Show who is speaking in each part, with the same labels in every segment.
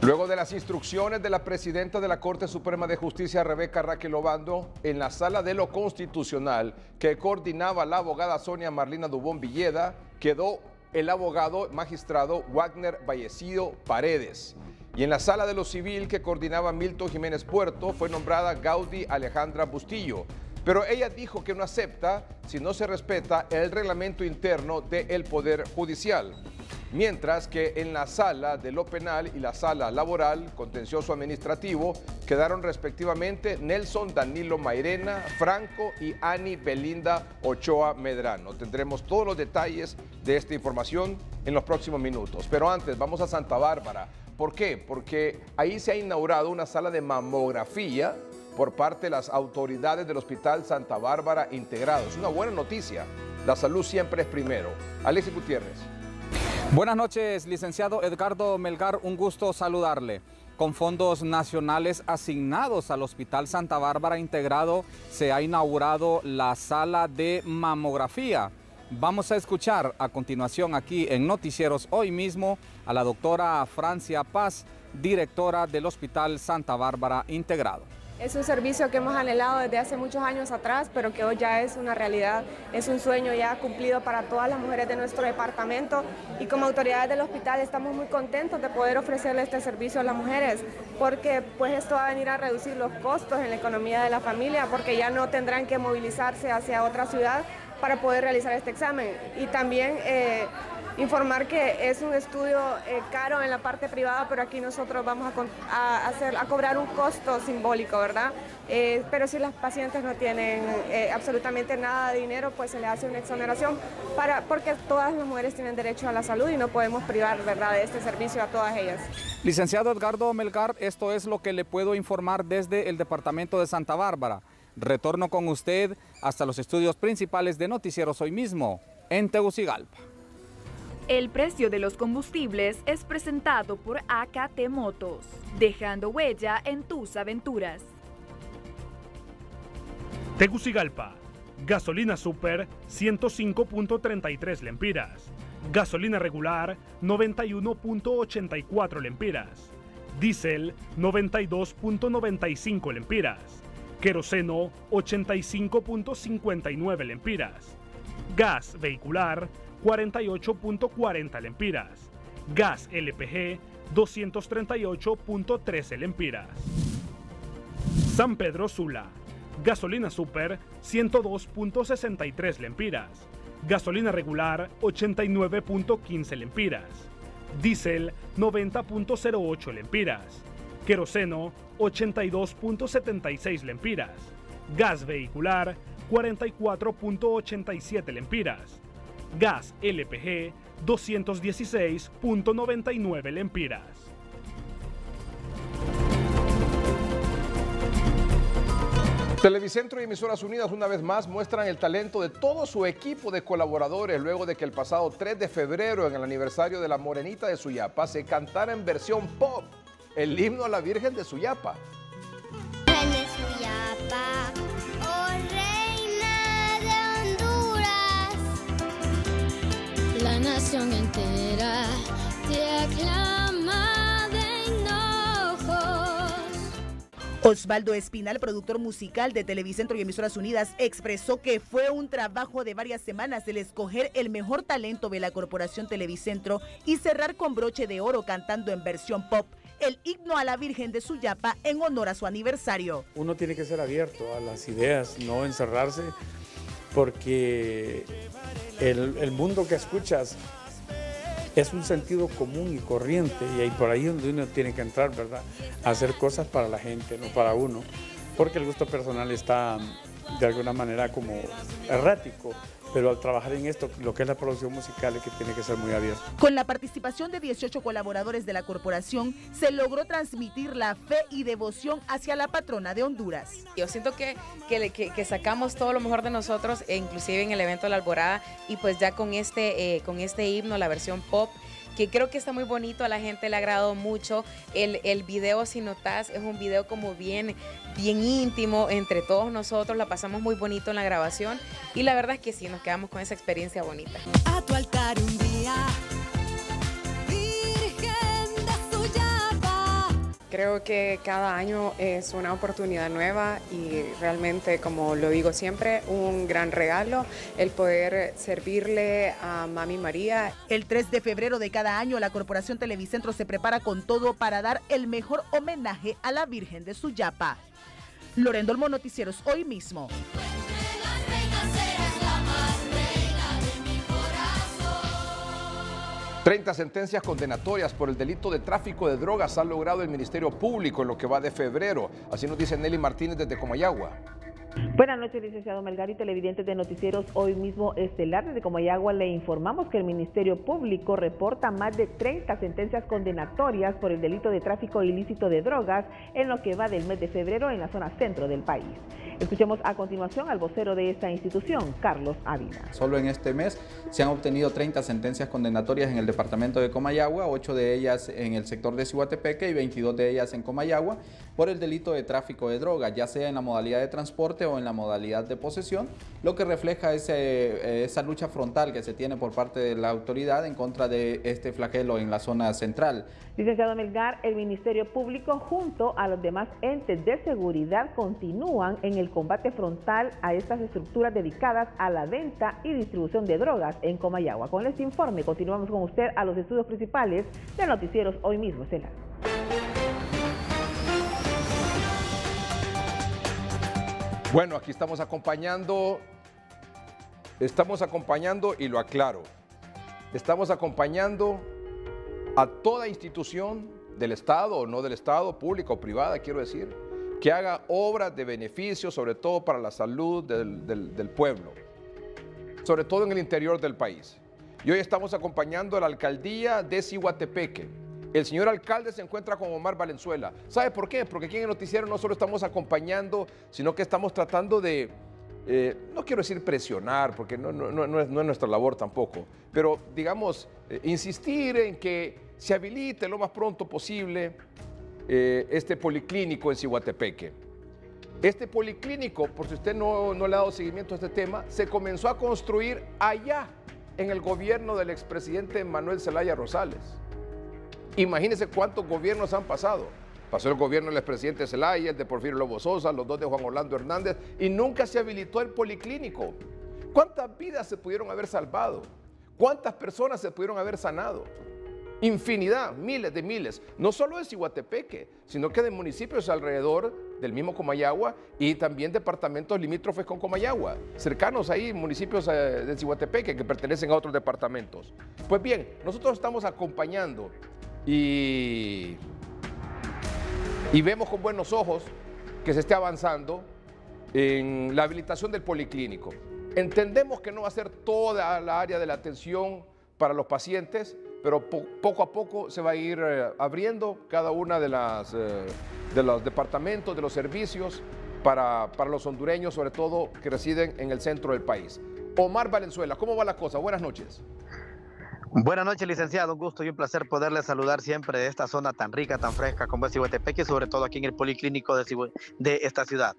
Speaker 1: Luego de las instrucciones de la presidenta de la Corte Suprema de Justicia, Rebeca Raquel Obando, en la Sala de lo Constitucional que coordinaba la abogada Sonia Marlina Dubón Villeda, quedó el abogado magistrado Wagner Vallecido Paredes. Y en la Sala de lo Civil que coordinaba Milton Jiménez Puerto, fue nombrada Gaudí Alejandra Bustillo. Pero ella dijo que no acepta si no se respeta el reglamento interno del Poder Judicial. Mientras que en la sala de lo penal y la sala laboral, contencioso administrativo, quedaron respectivamente Nelson Danilo Mairena Franco y Ani Belinda Ochoa Medrano. Tendremos todos los detalles de esta información en los próximos minutos. Pero antes, vamos a Santa Bárbara. ¿Por qué? Porque ahí se ha inaugurado una sala de mamografía por parte de las autoridades del Hospital Santa Bárbara Integrado. Es una buena noticia. La salud siempre es primero. Alexis Gutiérrez.
Speaker 2: Buenas noches, licenciado Edgardo Melgar, un gusto saludarle. Con fondos nacionales asignados al Hospital Santa Bárbara Integrado se ha inaugurado la sala de mamografía. Vamos a escuchar a continuación aquí en Noticieros Hoy mismo a la doctora Francia Paz, directora del Hospital Santa Bárbara Integrado.
Speaker 3: Es un servicio que hemos anhelado desde hace muchos años atrás, pero que hoy ya es una realidad, es un sueño ya cumplido para todas las mujeres de nuestro departamento, y como autoridades del hospital estamos muy contentos de poder ofrecerle este servicio a las mujeres, porque pues esto va a venir a reducir los costos en la economía de la familia, porque ya no tendrán que movilizarse hacia otra ciudad para poder realizar este examen. Y también informar que es un estudio caro en la parte privada, pero aquí nosotros vamos a cobrar un costo simbólico, ¿verdad? Pero si las pacientes no tienen absolutamente nada de dinero, pues se les hace una exoneración, porque todas las mujeres tienen derecho a la salud y no podemos privar, ¿verdad?, de este servicio a todas ellas.
Speaker 2: Licenciado Edgardo Melgar, esto es lo que le puedo informar desde el departamento de Santa Bárbara. Retorno con usted hasta los estudios principales de Noticieros Hoy mismo, en Tegucigalpa.
Speaker 4: El precio de los combustibles es presentado por AKT Motos, dejando huella en tus aventuras.
Speaker 5: Tegucigalpa, gasolina super 105.33 lempiras, gasolina regular 91.84 lempiras, diésel 92.95 lempiras, queroseno 85.59 lempiras, gas vehicular 48.40 lempiras, gas LPG 238.13 lempiras. San Pedro Sula, gasolina super 102.63 lempiras, gasolina regular 89.15 lempiras, diésel 90.08 lempiras, queroseno 82.76 lempiras, gas vehicular 44.87 lempiras, gas LPG 216.99 lempiras.
Speaker 1: Televicentro y Emisoras Unidas una vez más muestran el talento de todo su equipo de colaboradores luego de que el pasado 3 de febrero, en el aniversario de la Morenita de Suyapa, se cantara en versión pop el himno a la Virgen de Suyapa.
Speaker 6: De Suyapa, oh reina de Honduras, la nación entera te aclama de hinojos.
Speaker 7: Osvaldo Espinal, productor musical de Televicentro y Emisoras Unidas, expresó que fue un trabajo de varias semanas el escoger el mejor talento de la Corporación Televicentro y cerrar con broche de oro cantando en versión pop el himno a la Virgen de Suyapa en honor a su aniversario.
Speaker 8: Uno tiene que ser abierto a las ideas, no encerrarse, porque el mundo que escuchas es un sentido común y corriente, y ahí por ahí donde uno tiene que entrar, ¿verdad? A hacer cosas para la gente, no para uno, porque el gusto personal está de alguna manera como errático, pero al trabajar en esto, lo que es la producción musical, es que tiene que ser muy abierto.
Speaker 7: Con la participación de 18 colaboradores de la corporación, se logró transmitir la fe y devoción hacia la patrona de Honduras.
Speaker 9: Yo siento que sacamos todo lo mejor de nosotros, inclusive en el evento de la Alborada, y pues ya con este himno, la versión pop, que creo que está muy bonito, a la gente le ha agradado mucho. El video, si notas, es un video como bien íntimo entre todos nosotros, la pasamos muy bonito en la grabación y la verdad es que sí, nos quedamos con esa experiencia bonita.
Speaker 10: A tu altar un día, Virgen de Suyapa.
Speaker 3: Creo que cada año es una oportunidad nueva y realmente, como lo digo siempre, un gran regalo el poder servirle a Mami María.
Speaker 7: El 3 de febrero de cada año, la Corporación Televicentro se prepara con todo para dar el mejor homenaje a la Virgen de Suyapa. Lorendo Olmo, Noticieros Hoy Mismo.
Speaker 1: 30 sentencias condenatorias por el delito de tráfico de drogas ha logrado el Ministerio Público en lo que va de febrero. Así nos dice Nelly Martínez desde Comayagua.
Speaker 10: Buenas noches, licenciado Melgar y televidentes de Noticieros Hoy Mismo Estelar. Desde Comayagua le informamos que el Ministerio Público reporta más de 30 sentencias condenatorias por el delito de tráfico ilícito de drogas en lo que va del mes de febrero en la zona centro del país. Escuchemos a continuación al vocero de esta institución, Carlos Ávila.
Speaker 2: Solo en este mes se han obtenido 30 sentencias condenatorias en el departamento de Comayagua, 8 de ellas en el sector de Ciguatepeque y 22 de ellas en Comayagua, por el delito de tráfico de drogas, ya sea en la modalidad de transporte o en la modalidad de posesión, lo que refleja esa lucha frontal que se tiene por parte de la autoridad en contra de este flagelo en la zona central.
Speaker 10: Licenciado Melgar, el Ministerio Público junto a los demás entes de seguridad continúan en el combate frontal a estas estructuras dedicadas a la venta y distribución de drogas en Comayagua. Con este informe continuamos con usted a los estudios principales de Noticieros Hoy Mismo Estelar.
Speaker 1: Bueno, aquí estamos acompañando y lo aclaro, estamos acompañando a toda institución del Estado o no del Estado, pública o privada, quiero decir, que haga obras de beneficio, sobre todo para la salud del pueblo, sobre todo en el interior del país. Y hoy estamos acompañando a la alcaldía de Ciguatepeque. El señor alcalde se encuentra con Omar Valenzuela. ¿Sabe por qué? Porque aquí en el noticiero no solo estamos acompañando, sino que estamos tratando de, no quiero decir presionar, porque no es nuestra labor tampoco, pero digamos, insistir en que se habilite lo más pronto posible este policlínico en Ciguatepeque. Este policlínico, por si usted no le ha dado seguimiento a este tema, se comenzó a construir allá en el gobierno del expresidente Manuel Zelaya Rosales. Imagínense cuántos gobiernos han pasado. Pasó el gobierno del expresidente Zelaya, el de Porfirio Lobo Sosa, los dos de Juan Orlando Hernández, y nunca se habilitó el policlínico. ¿Cuántas vidas se pudieron haber salvado? ¿Cuántas personas se pudieron haber sanado? Infinidad, miles de miles, no solo de Ciguatepeque, sino que de municipios alrededor del mismo Comayagua y también departamentos limítrofes con Comayagua, cercanos ahí, municipios de Ciguatepeque que pertenecen a otros departamentos. Pues bien, nosotros estamos acompañando y vemos con buenos ojos que se esté avanzando en la habilitación del policlínico. Entendemos que no va a ser toda la área de la atención para los pacientes, pero poco a poco se va a ir abriendo cada una de los departamentos, de los servicios para los hondureños, sobre todo que residen en el centro del país. Omar Valenzuela, ¿cómo va la cosa? Buenas noches.
Speaker 11: Buenas noches, licenciado. Un gusto y un placer poderle saludar siempre de esta zona tan rica, tan fresca como es Ciguatepeque, y sobre todo aquí en el policlínico de esta ciudad.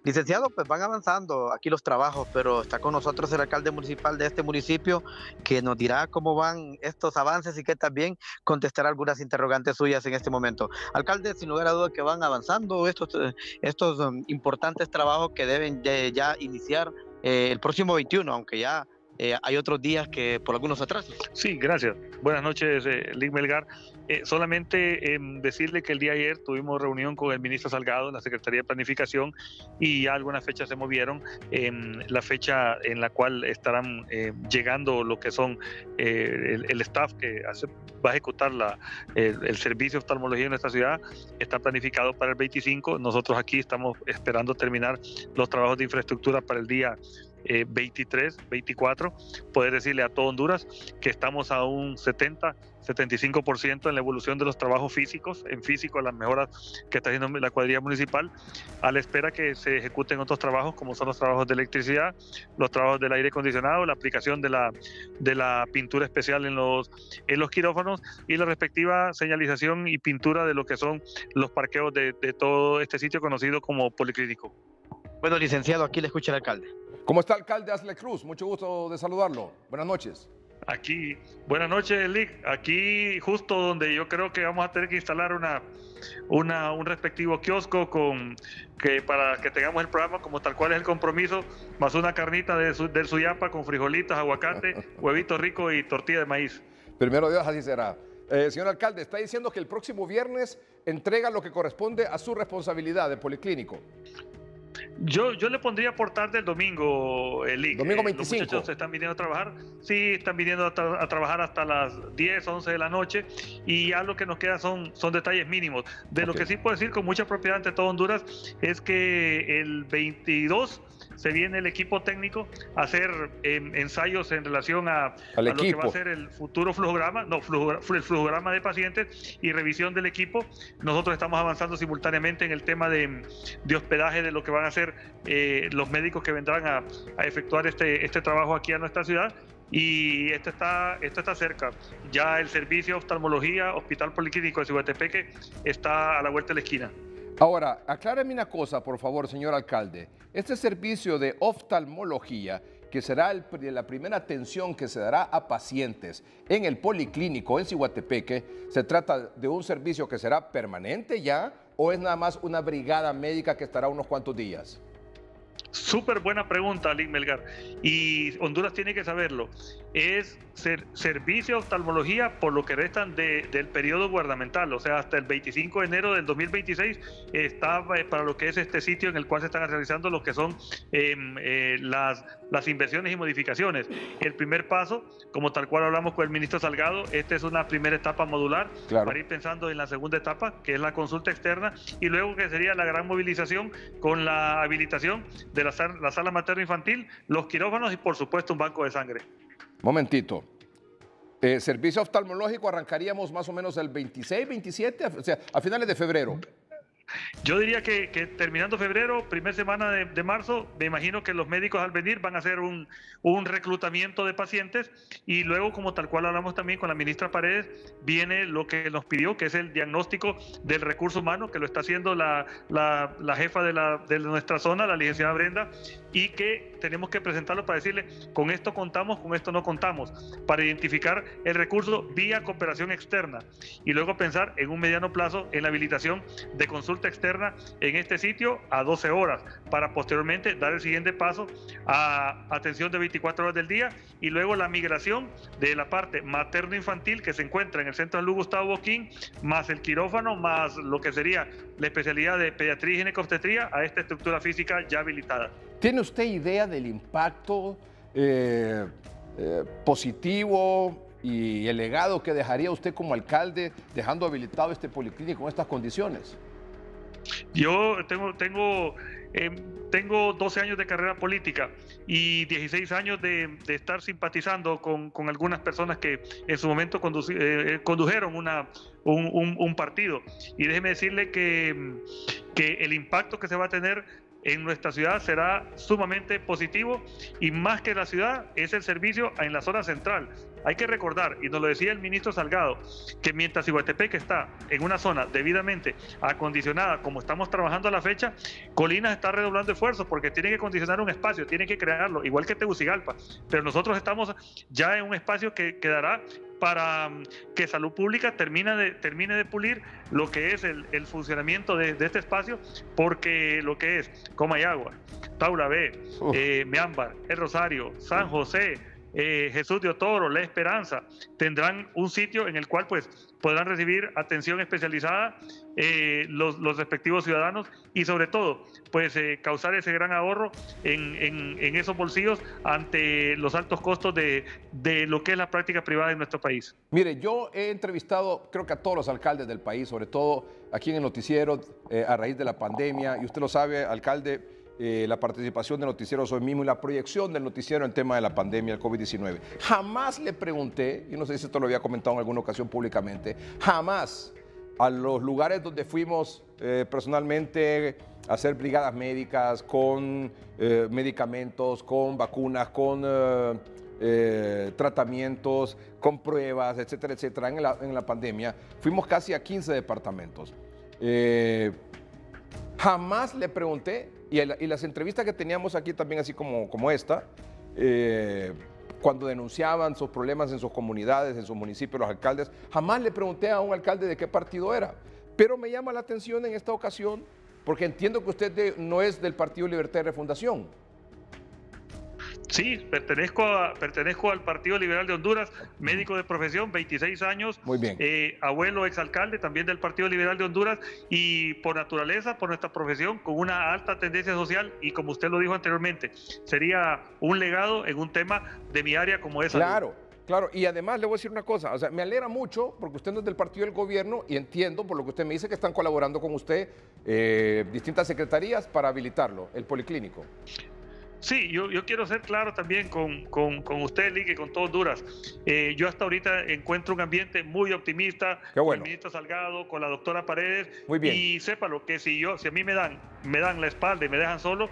Speaker 11: Licenciado, pues van avanzando aquí los trabajos, pero está con nosotros el alcalde municipal de este municipio que nos dirá cómo van estos avances y que también contestará algunas interrogantes suyas en este momento. Alcalde, sin lugar a duda que van avanzando estos importantes trabajos que deben ya iniciar el próximo 21, aunque ya hay otros días que por algunos atrasos.
Speaker 12: Sí, gracias. Buenas noches, Lic Melgar. Solamente decirle que el día de ayer tuvimos reunión con el ministro Salgado en la Secretaría de Planificación y ya algunas fechas se movieron. La fecha en la cual estarán llegando lo que son el staff que va a ejecutar el servicio de oftalmología en nuestra ciudad está planificado para el 25. Nosotros aquí estamos esperando terminar los trabajos de infraestructura para el día 23, 24, poder decirle a todo Honduras que estamos a un 75% en la evolución de los trabajos físicos, en físico las mejoras que está haciendo la cuadrilla municipal, a la espera que se ejecuten otros trabajos como son los trabajos de electricidad, los trabajos del aire acondicionado, la aplicación de la pintura especial en los quirófanos y la respectiva señalización y pintura de lo que son los parqueos de todo este sitio conocido como policlínico.
Speaker 11: Bueno, licenciado, aquí le escucha el alcalde.
Speaker 1: ¿Cómo está, alcalde Asle Cruz? Mucho gusto de saludarlo. Buenas noches.
Speaker 12: Aquí, buenas noches, Lick. Aquí, justo donde yo creo que vamos a tener que instalar un respectivo kiosco para que tengamos el programa como tal cual es el compromiso, más una carnita del Suyapa con frijolitos, aguacate, huevito rico y tortilla de maíz.
Speaker 1: Primero Dios, así será. Señor alcalde, está diciendo que el próximo viernes entrega lo que corresponde a su responsabilidad de policlínico.
Speaker 12: Yo le pondría por tarde el domingo, Lick.
Speaker 1: Domingo 25.
Speaker 12: Los muchachos están viniendo a trabajar. Sí, están viniendo a trabajar hasta las 10, 11 de la noche. Y ya lo que nos queda son detalles mínimos. De lo que sí puedo decir con mucha propiedad ante todo Honduras es que el 22 se viene el equipo técnico a hacer ensayos en relación a lo que va a ser el futuro flujograma, el flujograma de pacientes y revisión del equipo. Nosotros estamos avanzando simultáneamente en el tema de hospedaje de lo que van a hacer los médicos que vendrán a efectuar este trabajo aquí a nuestra ciudad. Y esto está cerca. Ya el servicio de oftalmología, Hospital Policlínico de Ciguatepeque, está a la vuelta de la esquina.
Speaker 1: Ahora, acláreme una cosa, por favor, señor alcalde. Este servicio de oftalmología, que será la primera atención que se dará a pacientes en el Policlínico en Ciguatepeque, ¿se trata de un servicio que será permanente ya o es nada más una brigada médica que estará unos cuantos días?
Speaker 12: Súper buena pregunta, Lick Melgar. Y Honduras tiene que saberlo. Es servicio de oftalmología por lo que restan del periodo gubernamental, o sea, hasta el 25 de enero del 2026 está para lo que es este sitio en el cual se están realizando lo que son las inversiones y modificaciones. El primer paso, como tal cual hablamos con el ministro Salgado, esta es una primera etapa modular, claro, para ir pensando en la segunda etapa, que es la consulta externa, y luego que sería la gran movilización con la habilitación de la sala materno-infantil, los quirófanos y por supuesto un banco de sangre.
Speaker 1: Momentito. Servicio oftalmológico arrancaríamos más o menos el 26, 27, o sea, a finales de febrero.
Speaker 12: Yo diría que terminando febrero, primera semana de marzo, me imagino que los médicos al venir van a hacer un reclutamiento de pacientes y luego, como tal cual hablamos también con la ministra Paredes, viene lo que nos pidió, que es el diagnóstico del recurso humano, que lo está haciendo la jefa de nuestra zona, la licenciada Brenda, y que tenemos que presentarlo para decirle, con esto contamos, con esto no contamos, para identificar el recurso vía cooperación externa y luego pensar en un mediano plazo en la habilitación de consulta externa en este sitio a 12 horas, para posteriormente dar el siguiente paso a atención de 24 horas del día y luego la migración de la parte materno-infantil que se encuentra en el Centro de Salud Gustavo Boquín, más el quirófano, más lo que sería la especialidad de pediatría y ginecobstetría a esta estructura física ya habilitada.
Speaker 1: ¿Tiene usted idea del impacto positivo y el legado que dejaría usted como alcalde dejando habilitado este policlínico en estas condiciones?
Speaker 12: Yo tengo 12 años de carrera política y 16 años de estar simpatizando con algunas personas que en su momento condujeron un partido. Y déjeme decirle que el impacto que se va a tener en nuestra ciudad será sumamente positivo y más que la ciudad es el servicio en la zona central. Hay que recordar, y nos lo decía el ministro Salgado, que mientras Ciguatepeque está en una zona debidamente acondicionada, como estamos trabajando a la fecha, Colinas está redoblando esfuerzos porque tiene que condicionar un espacio, tiene que crearlo, igual que Tegucigalpa. Pero nosotros estamos ya en un espacio que quedará para que Salud Pública termine de pulir lo que es el funcionamiento de este espacio, porque lo que es Comayagua, Taula B, Meámbar, El Rosario, San José, Jesús de Otoro, La Esperanza, tendrán un sitio en el cual pues podrán recibir atención especializada los respectivos ciudadanos y sobre todo pues causar ese gran ahorro en esos bolsillos ante los altos costos de lo que es la práctica privada en nuestro país.
Speaker 1: Mire, yo he entrevistado creo que a todos los alcaldes del país, sobre todo aquí en el noticiero a raíz de la pandemia, y usted lo sabe, alcalde, la participación de noticieros hoy mismo y la proyección del noticiero en tema de la pandemia del COVID-19. Jamás le pregunté, y no sé si esto lo había comentado en alguna ocasión públicamente, jamás a los lugares donde fuimos personalmente a hacer brigadas médicas con medicamentos, con vacunas, con tratamientos, con pruebas, etcétera, etcétera, en la pandemia, fuimos casi a 15 departamentos. Jamás le pregunté, y las entrevistas que teníamos aquí también, así como esta, cuando denunciaban sus problemas en sus comunidades, en sus municipios, los alcaldes, jamás le pregunté a un alcalde de qué partido era. Pero me llama la atención en esta ocasión, porque entiendo que usted no es del Partido Libertad y Refundación.
Speaker 12: Sí, pertenezco al Partido Liberal de Honduras, médico de profesión, 26 años.
Speaker 1: Muy bien.
Speaker 12: Abuelo exalcalde también del Partido Liberal de Honduras y por naturaleza, por nuestra profesión, con una alta tendencia social y como usted lo dijo anteriormente, sería un legado en un tema de mi área como es.
Speaker 1: Claro. Claro, y además le voy a decir una cosa, o sea, me alegra mucho porque usted no es del partido del gobierno y entiendo por lo que usted me dice que están colaborando con usted distintas secretarías para habilitarlo, el policlínico.
Speaker 12: Sí, yo quiero ser claro también con usted, Ligue, con todo Honduras. Yo hasta ahorita encuentro un ambiente muy optimista.
Speaker 1: Qué bueno.
Speaker 12: Con el ministro Salgado, con la doctora Paredes.
Speaker 1: Muy bien.
Speaker 12: Y sépalo, que si a mí me dan la espalda y me dejan solo,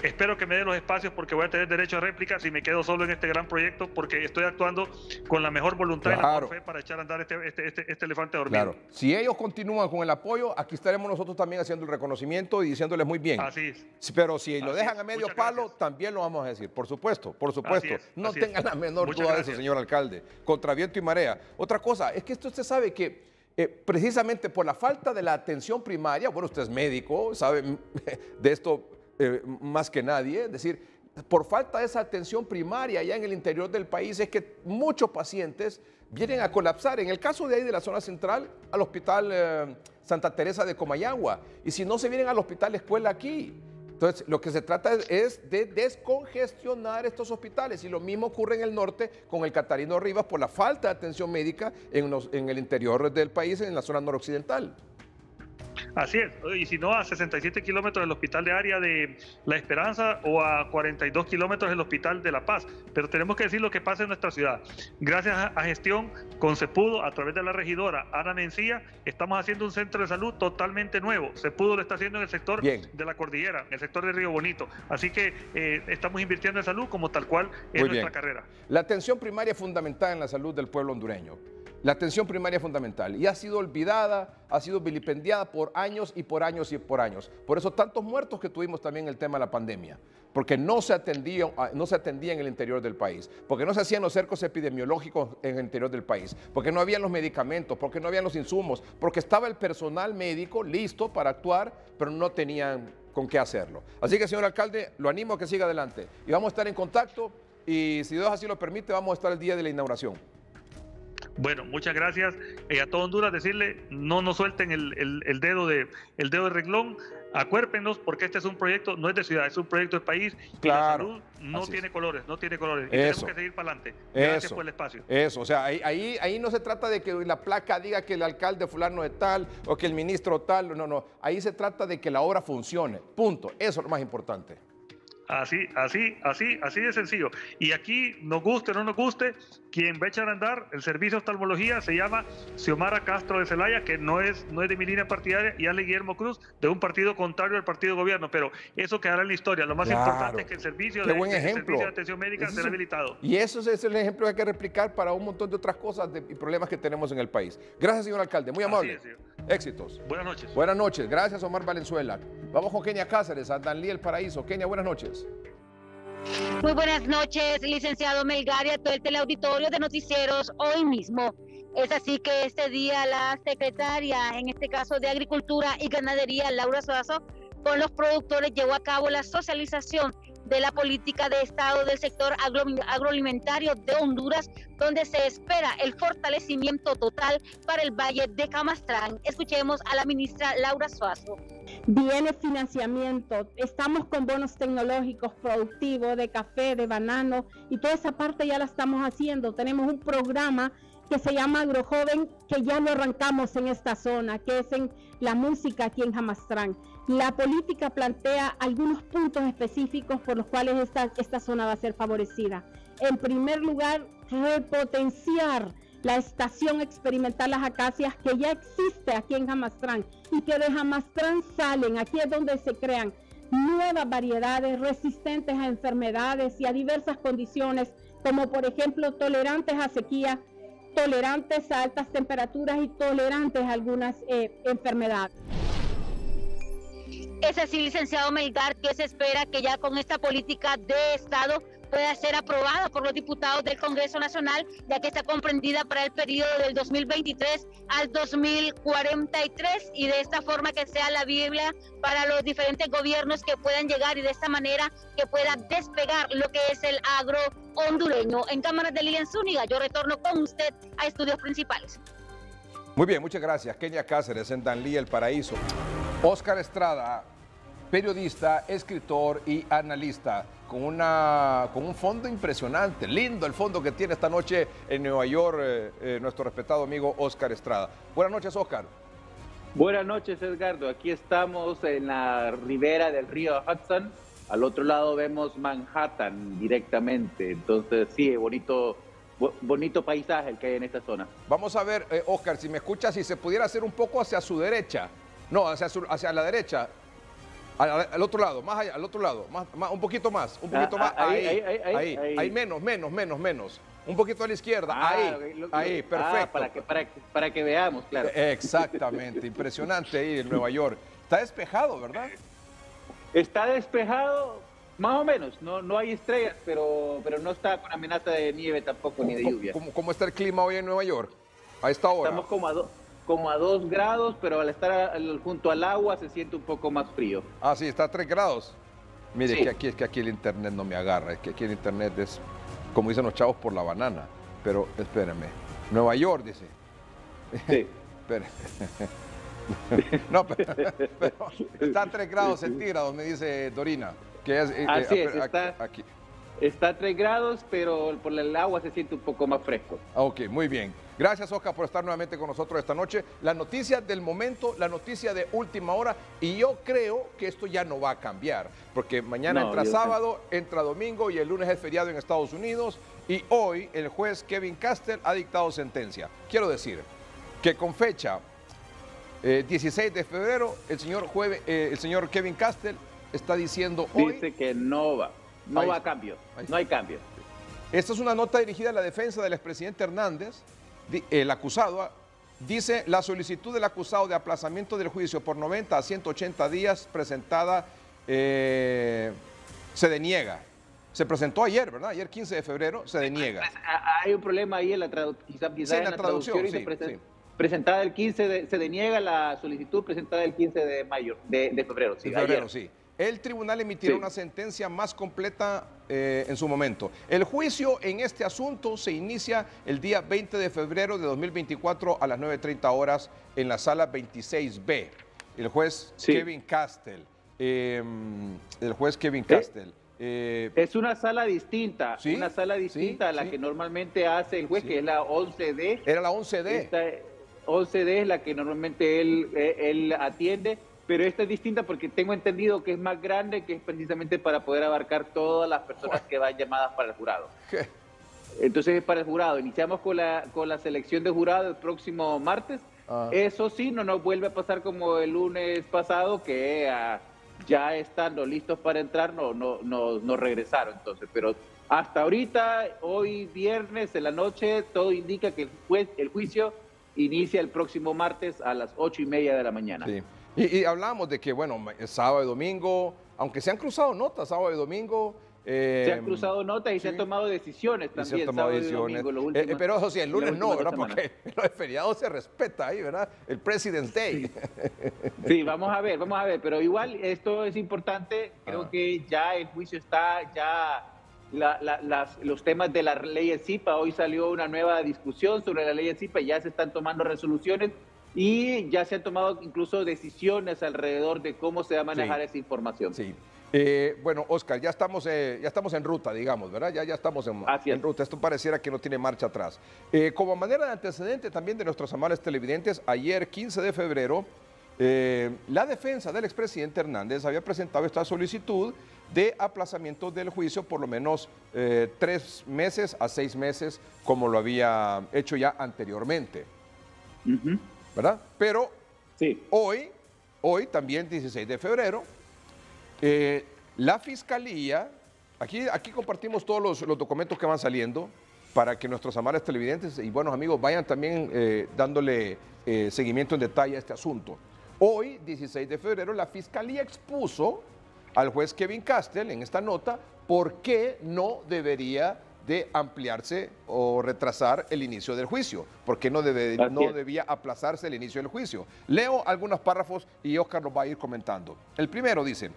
Speaker 12: espero que me den los espacios porque voy a tener derecho a réplica si me quedo solo en este gran proyecto porque estoy actuando con la mejor voluntad y la mejor fe para echar a andar este elefante dormido.
Speaker 1: Claro. Si ellos continúan con el apoyo, aquí estaremos nosotros también haciendo el reconocimiento y diciéndoles muy bien.
Speaker 12: Así es.
Speaker 1: Pero si lo dejan a medio palo, también lo vamos a decir. Por supuesto, por supuesto. No tengan la menor duda de eso, señor alcalde. Contra viento y marea. Otra cosa, es que usted sabe que precisamente por la falta de la atención primaria, bueno, usted es médico, sabe de esto más que nadie, es decir, por falta de esa atención primaria allá en el interior del país es que muchos pacientes vienen a colapsar. En el caso de ahí de la zona central, al hospital Santa Teresa de Comayagua, y si no se vienen al hospital escuela aquí. Entonces, lo que se trata es de descongestionar estos hospitales y lo mismo ocurre en el norte con el Catarino Rivas por la falta de atención médica en el interior del país, en la zona noroccidental.
Speaker 12: Así es, y si no a 67 kilómetros del hospital de área de La Esperanza o a 42 kilómetros del hospital de La Paz, pero tenemos que decir lo que pasa en nuestra ciudad. Gracias a gestión con Cepudo, a través de la regidora Ana Mencía, estamos haciendo un centro de salud totalmente nuevo. Cepudo lo está haciendo en el sector de la cordillera, en el sector de Río Bonito, así que estamos invirtiendo en salud como tal cual es nuestra carrera.
Speaker 1: La atención primaria es fundamental en la salud del pueblo hondureño. La atención primaria es fundamental y ha sido olvidada, ha sido vilipendiada por años y por años y por años. Por eso tantos muertos que tuvimos también en el tema de la pandemia, porque no se atendía en el interior del país, porque no se hacían los cercos epidemiológicos en el interior del país, porque no habían los medicamentos, porque no habían los insumos, porque estaba el personal médico listo para actuar, pero no tenían con qué hacerlo. Así que, señor alcalde, lo animo a que siga adelante y vamos a estar en contacto y si Dios así lo permite, vamos a estar el día de la inauguración.
Speaker 12: Bueno, muchas gracias. A todo Honduras decirle, no nos suelten el dedo de renglón, acuérpenos porque este es un proyecto, no es de ciudad, es un proyecto de país. Claro, y la salud no tiene colores, no tiene colores. Y tenemos que seguir para adelante. Gracias por el espacio.
Speaker 1: Eso, o sea, ahí no se trata de que la placa diga que el alcalde fulano de tal o que el ministro tal, no. Ahí se trata de que la obra funcione, punto. Eso es lo más importante.
Speaker 12: Así de sencillo. Y aquí, nos guste o no nos guste, quien va a echar a andar el servicio de oftalmología se llama Xiomara Castro de Celaya, que no es de mi línea partidaria, y Ale Guillermo Cruz, de un partido contrario al partido de gobierno. Pero eso quedará en la historia. Lo más importante es que el servicio de atención médica será habilitado.
Speaker 1: Y eso es el ejemplo que hay que replicar para un montón de otras cosas y problemas que tenemos en el país. Gracias, señor alcalde. Muy amable. Éxitos.
Speaker 12: Buenas noches.
Speaker 1: Buenas noches. Gracias, Omar Valenzuela. Vamos con Kenia Cáceres, a Danlí El Paraíso. Kenia, buenas noches.
Speaker 13: Muy buenas noches, licenciado Melgar y a todo el teleauditorio de Noticieros Hoy Mismo. Es así que este día la secretaria, en este caso de Agricultura y Ganadería, Laura Suazo, con los productores llevó a cabo la socialización de la política de Estado del sector agroalimentario de Honduras, donde se espera el fortalecimiento total para el Valle de Camastrán. Escuchemos a la ministra Laura Suazo.
Speaker 14: Viene financiamiento, estamos con bonos tecnológicos productivos de café, de banano y toda esa parte ya la estamos haciendo. Tenemos un programa que se llama Agrojoven, que ya lo arrancamos en esta zona, que es en la música aquí en Camastrán. La política plantea algunos puntos específicos por los cuales esta zona va a ser favorecida. En primer lugar, repotenciar la estación experimental Las Acacias, que ya existe aquí en Camastrán y que de Camastrán salen, aquí es donde se crean nuevas variedades resistentes a enfermedades y a diversas condiciones, como por ejemplo tolerantes a sequía, tolerantes a altas temperaturas y tolerantes a algunas enfermedades.
Speaker 13: Es así, licenciado Melgar, que se espera que ya con esta política de Estado pueda ser aprobada por los diputados del Congreso Nacional, ya que está comprendida para el periodo del 2023 al 2043, y de esta forma que sea la Biblia para los diferentes gobiernos que puedan llegar, y de esta manera que pueda despegar lo que es el agro hondureño. En cámaras de Lilian Zúñiga, yo retorno con usted a estudios principales.
Speaker 1: Muy bien, muchas gracias. Kenia Cáceres en Danlí, El Paraíso. Óscar Estrada, periodista, escritor y analista, con un fondo impresionante, lindo el fondo que tiene esta noche en Nueva York nuestro respetado amigo Óscar Estrada. Buenas noches, Óscar.
Speaker 15: Buenas noches, Edgardo. Aquí estamos en la ribera del río Hudson. Al otro lado vemos Manhattan directamente. Entonces, sí, bonito paisaje el que hay en esta zona.
Speaker 1: Vamos a ver, Óscar, si me escuchas, si se pudiera hacer un poco hacia su derecha. No, hacia la derecha. Al otro lado, más allá, al otro lado, un poquito más, ahí, menos. Un poquito a la izquierda, ahí, perfecto.
Speaker 15: Para que veamos, claro.
Speaker 1: Exactamente, impresionante ahí en Nueva York. Está despejado, ¿verdad?
Speaker 15: Está despejado, más o menos, no hay estrellas, pero no está con amenaza de nieve tampoco, ni de lluvia.
Speaker 1: ¿Cómo está el clima hoy en Nueva York a esta hora?
Speaker 15: Estamos como a 2 grados, pero al estar junto al agua se siente un poco más frío.
Speaker 1: Ah, sí, está a 3 grados. Mire,
Speaker 15: sí.
Speaker 1: que aquí el internet no me agarra, es que aquí el internet es, como dicen los chavos, por la banana. Pero espérenme, Nueva York, dice.
Speaker 15: Sí.
Speaker 1: No, pero está a 3 grados centígrados, me dice Dorina.
Speaker 15: Así es, está a 3 grados, pero por el agua se siente un poco más fresco.
Speaker 1: Ok, muy bien. Gracias, Óscar, por estar nuevamente con nosotros esta noche. La noticia del momento, la noticia de última hora, y yo creo que esto ya no va a cambiar, porque mañana entra sábado, entra domingo y el lunes es feriado en Estados Unidos, y hoy el juez Kevin Castell ha dictado sentencia. Quiero decir que con fecha 16 de febrero, el señor Kevin Castell está diciendo hoy...
Speaker 15: Dice que no va a cambio, no hay cambio.
Speaker 1: Esta es una nota dirigida a la defensa del expresidente Hernández. El acusado dice: la solicitud del acusado de aplazamiento del juicio por 90 a 180 días presentada se deniega. Se presentó ayer, ¿verdad? Ayer 15 de febrero se deniega.
Speaker 15: Hay un problema ahí en la traducción. Quizás en la traducción. Presentada el 15 se deniega la solicitud presentada el 15 de mayo, de febrero. Sí,
Speaker 1: sí. El tribunal emitirá una sentencia más completa en su momento. El juicio en este asunto se inicia el día 20 de febrero de 2024 a las 9:30 horas en la sala 26B. El juez Kevin Castell.
Speaker 15: Es una sala distinta, a la que normalmente hace el juez, que es la 11D.
Speaker 1: Era la 11D.
Speaker 15: Esta 11D es la que normalmente él atiende. Pero esta es distinta porque tengo entendido que es más grande, que es precisamente para poder abarcar todas las personas que van llamadas para el jurado.
Speaker 1: ¿Qué?
Speaker 15: Entonces es para el jurado. Iniciamos con la selección de jurado el próximo martes. Eso sí, no nos vuelve a pasar como el lunes pasado, que ya estando listos para entrar, no regresaron. Entonces, pero hasta ahorita, hoy viernes en la noche, todo indica que el juicio inicia el próximo martes a las 8:30 de la mañana.
Speaker 1: Sí. Y hablábamos de que, bueno, sábado y domingo, aunque se han cruzado notas sábado y domingo.
Speaker 15: Se han cruzado notas y se han tomado decisiones también. Sábado y domingo,
Speaker 1: pero eso sí, el lunes no, ¿verdad? Porque el feriado se respeta ahí, ¿verdad? El President's Day.
Speaker 15: Sí, vamos a ver, pero igual esto es importante. Creo que ya el juicio está, los temas de la ley CIPA, hoy salió una nueva discusión sobre la ley CIPA, ya se están tomando resoluciones. Y ya se han tomado incluso decisiones alrededor de cómo se va a manejar esa información.
Speaker 1: Sí. Bueno, Óscar, ya estamos en ruta, digamos, ¿verdad? Ya estamos en ruta. Esto pareciera que no tiene marcha atrás. Como manera de antecedente también de nuestros amables televidentes, ayer, 15 de febrero, la defensa del expresidente Hernández había presentado esta solicitud de aplazamiento del juicio por lo menos 3 meses a 6 meses, como lo había hecho ya anteriormente. ¿Verdad? Pero hoy también 16 de febrero, la Fiscalía, aquí compartimos todos los documentos que van saliendo para que nuestros amables televidentes y buenos amigos vayan también dándole seguimiento en detalle a este asunto. Hoy, 16 de febrero, la Fiscalía expuso al juez Kevin Castell en esta nota por qué no debería de ampliarse o retrasar el inicio del juicio. ¿Por qué no debía aplazarse el inicio del juicio? Leo algunos párrafos y Oscar los va a ir comentando. El primero dice: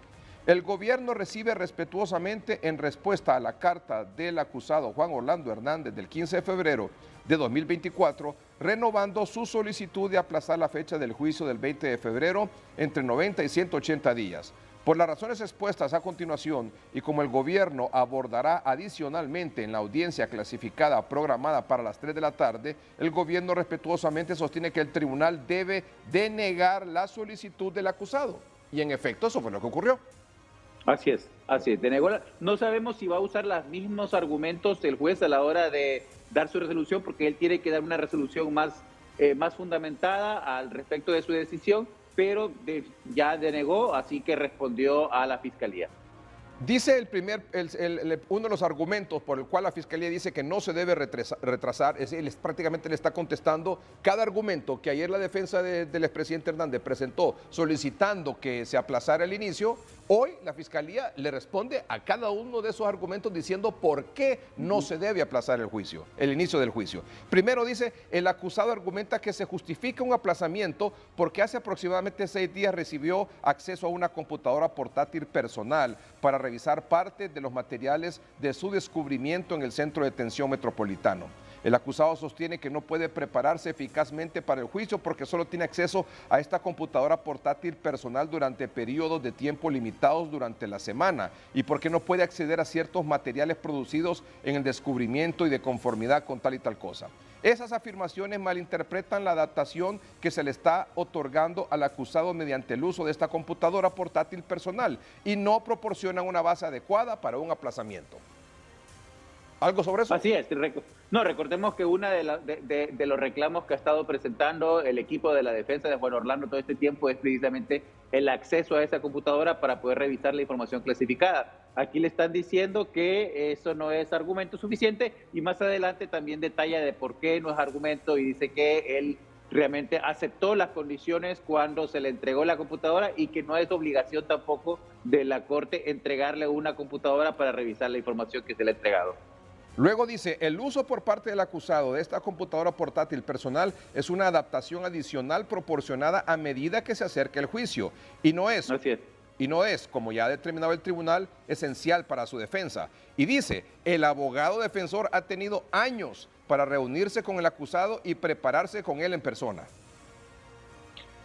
Speaker 1: el gobierno recibe respetuosamente, en respuesta a la carta del acusado Juan Orlando Hernández del 15 de febrero de 2024, renovando su solicitud de aplazar la fecha del juicio del 20 de febrero entre 90 y 180 días. Por las razones expuestas a continuación y como el gobierno abordará adicionalmente en la audiencia clasificada programada para las 3 de la tarde, el gobierno respetuosamente sostiene que el tribunal debe denegar la solicitud del acusado. Y en efecto, eso fue lo que ocurrió.
Speaker 15: Así es, denegó. No sabemos si va a usar los mismos argumentos el juez a la hora de dar su resolución, porque él tiene que dar una resolución más fundamentada al respecto de su decisión, pero ya denegó, así que respondió a la Fiscalía.
Speaker 1: Dice uno de los argumentos por el cual la Fiscalía dice que no se debe retrasar, es decir, prácticamente le está contestando cada argumento que ayer la defensa del expresidente Hernández presentó solicitando que se aplazara el inicio. Hoy la Fiscalía le responde a cada uno de esos argumentos diciendo por qué no se debe aplazar el inicio del juicio. Primero dice, el acusado argumenta que se justifica un aplazamiento porque hace aproximadamente 6 días recibió acceso a una computadora portátil personal para revisar parte de los materiales de su descubrimiento en el Centro de Detención Metropolitano. El acusado sostiene que no puede prepararse eficazmente para el juicio porque solo tiene acceso a esta computadora portátil personal durante periodos de tiempo limitados durante la semana y porque no puede acceder a ciertos materiales producidos en el descubrimiento y de conformidad con tal y tal cosa. Esas afirmaciones malinterpretan la adaptación que se le está otorgando al acusado mediante el uso de esta computadora portátil personal y no proporcionan una base adecuada para un aplazamiento. ¿Algo sobre eso?
Speaker 15: Así es. No, recordemos que uno de los reclamos que ha estado presentando el equipo de la defensa de Juan Orlando todo este tiempo es precisamente el acceso a esa computadora para poder revisar la información clasificada. Aquí le están diciendo que eso no es argumento suficiente y más adelante también detalla de por qué no es argumento y dice que él realmente aceptó las condiciones cuando se le entregó la computadora y que no es obligación tampoco de la Corte entregarle una computadora para revisar la información que se le ha entregado.
Speaker 1: Luego dice, el uso por parte del acusado de esta computadora portátil personal es una adaptación adicional proporcionada a medida que se acerca el juicio y no es, como ya ha determinado el tribunal, esencial para su defensa. Y dice, el abogado defensor ha tenido años para reunirse con el acusado y prepararse con él en persona.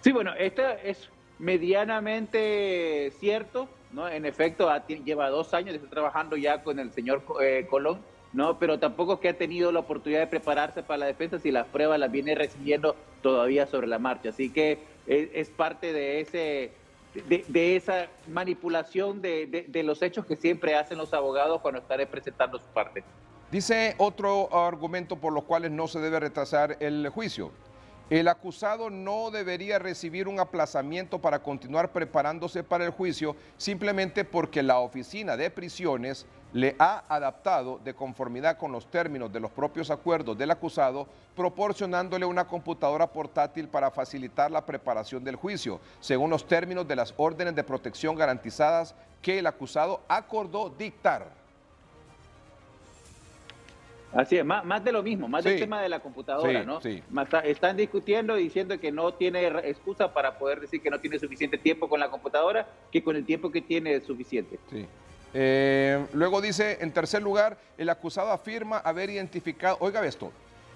Speaker 15: Sí, bueno, esto es medianamente cierto, ¿no? En efecto, lleva 2 años de estar trabajando ya con el señor Colón, ¿no? Pero tampoco es que ha tenido la oportunidad de prepararse para la defensa si las pruebas las viene recibiendo todavía sobre la marcha. Así que es parte de esa manipulación de los hechos que siempre hacen los abogados cuando están presentando su parte.
Speaker 1: Dice otro argumento por los cuales no se debe retrasar el juicio. El acusado no debería recibir un aplazamiento para continuar preparándose para el juicio simplemente porque la Oficina de Prisiones le ha adaptado de conformidad con los términos de los propios acuerdos del acusado, proporcionándole una computadora portátil para facilitar la preparación del juicio, según los términos de las órdenes de protección garantizadas que el acusado acordó dictar.
Speaker 15: Así es, más de lo mismo, más del tema de la computadora, ¿no? Sí. Están discutiendo y diciendo que no tiene excusa para poder decir que no tiene suficiente tiempo con la computadora, que con el tiempo que tiene es suficiente.
Speaker 1: Sí. Luego dice, en tercer lugar, el acusado afirma haber identificado, oiga esto,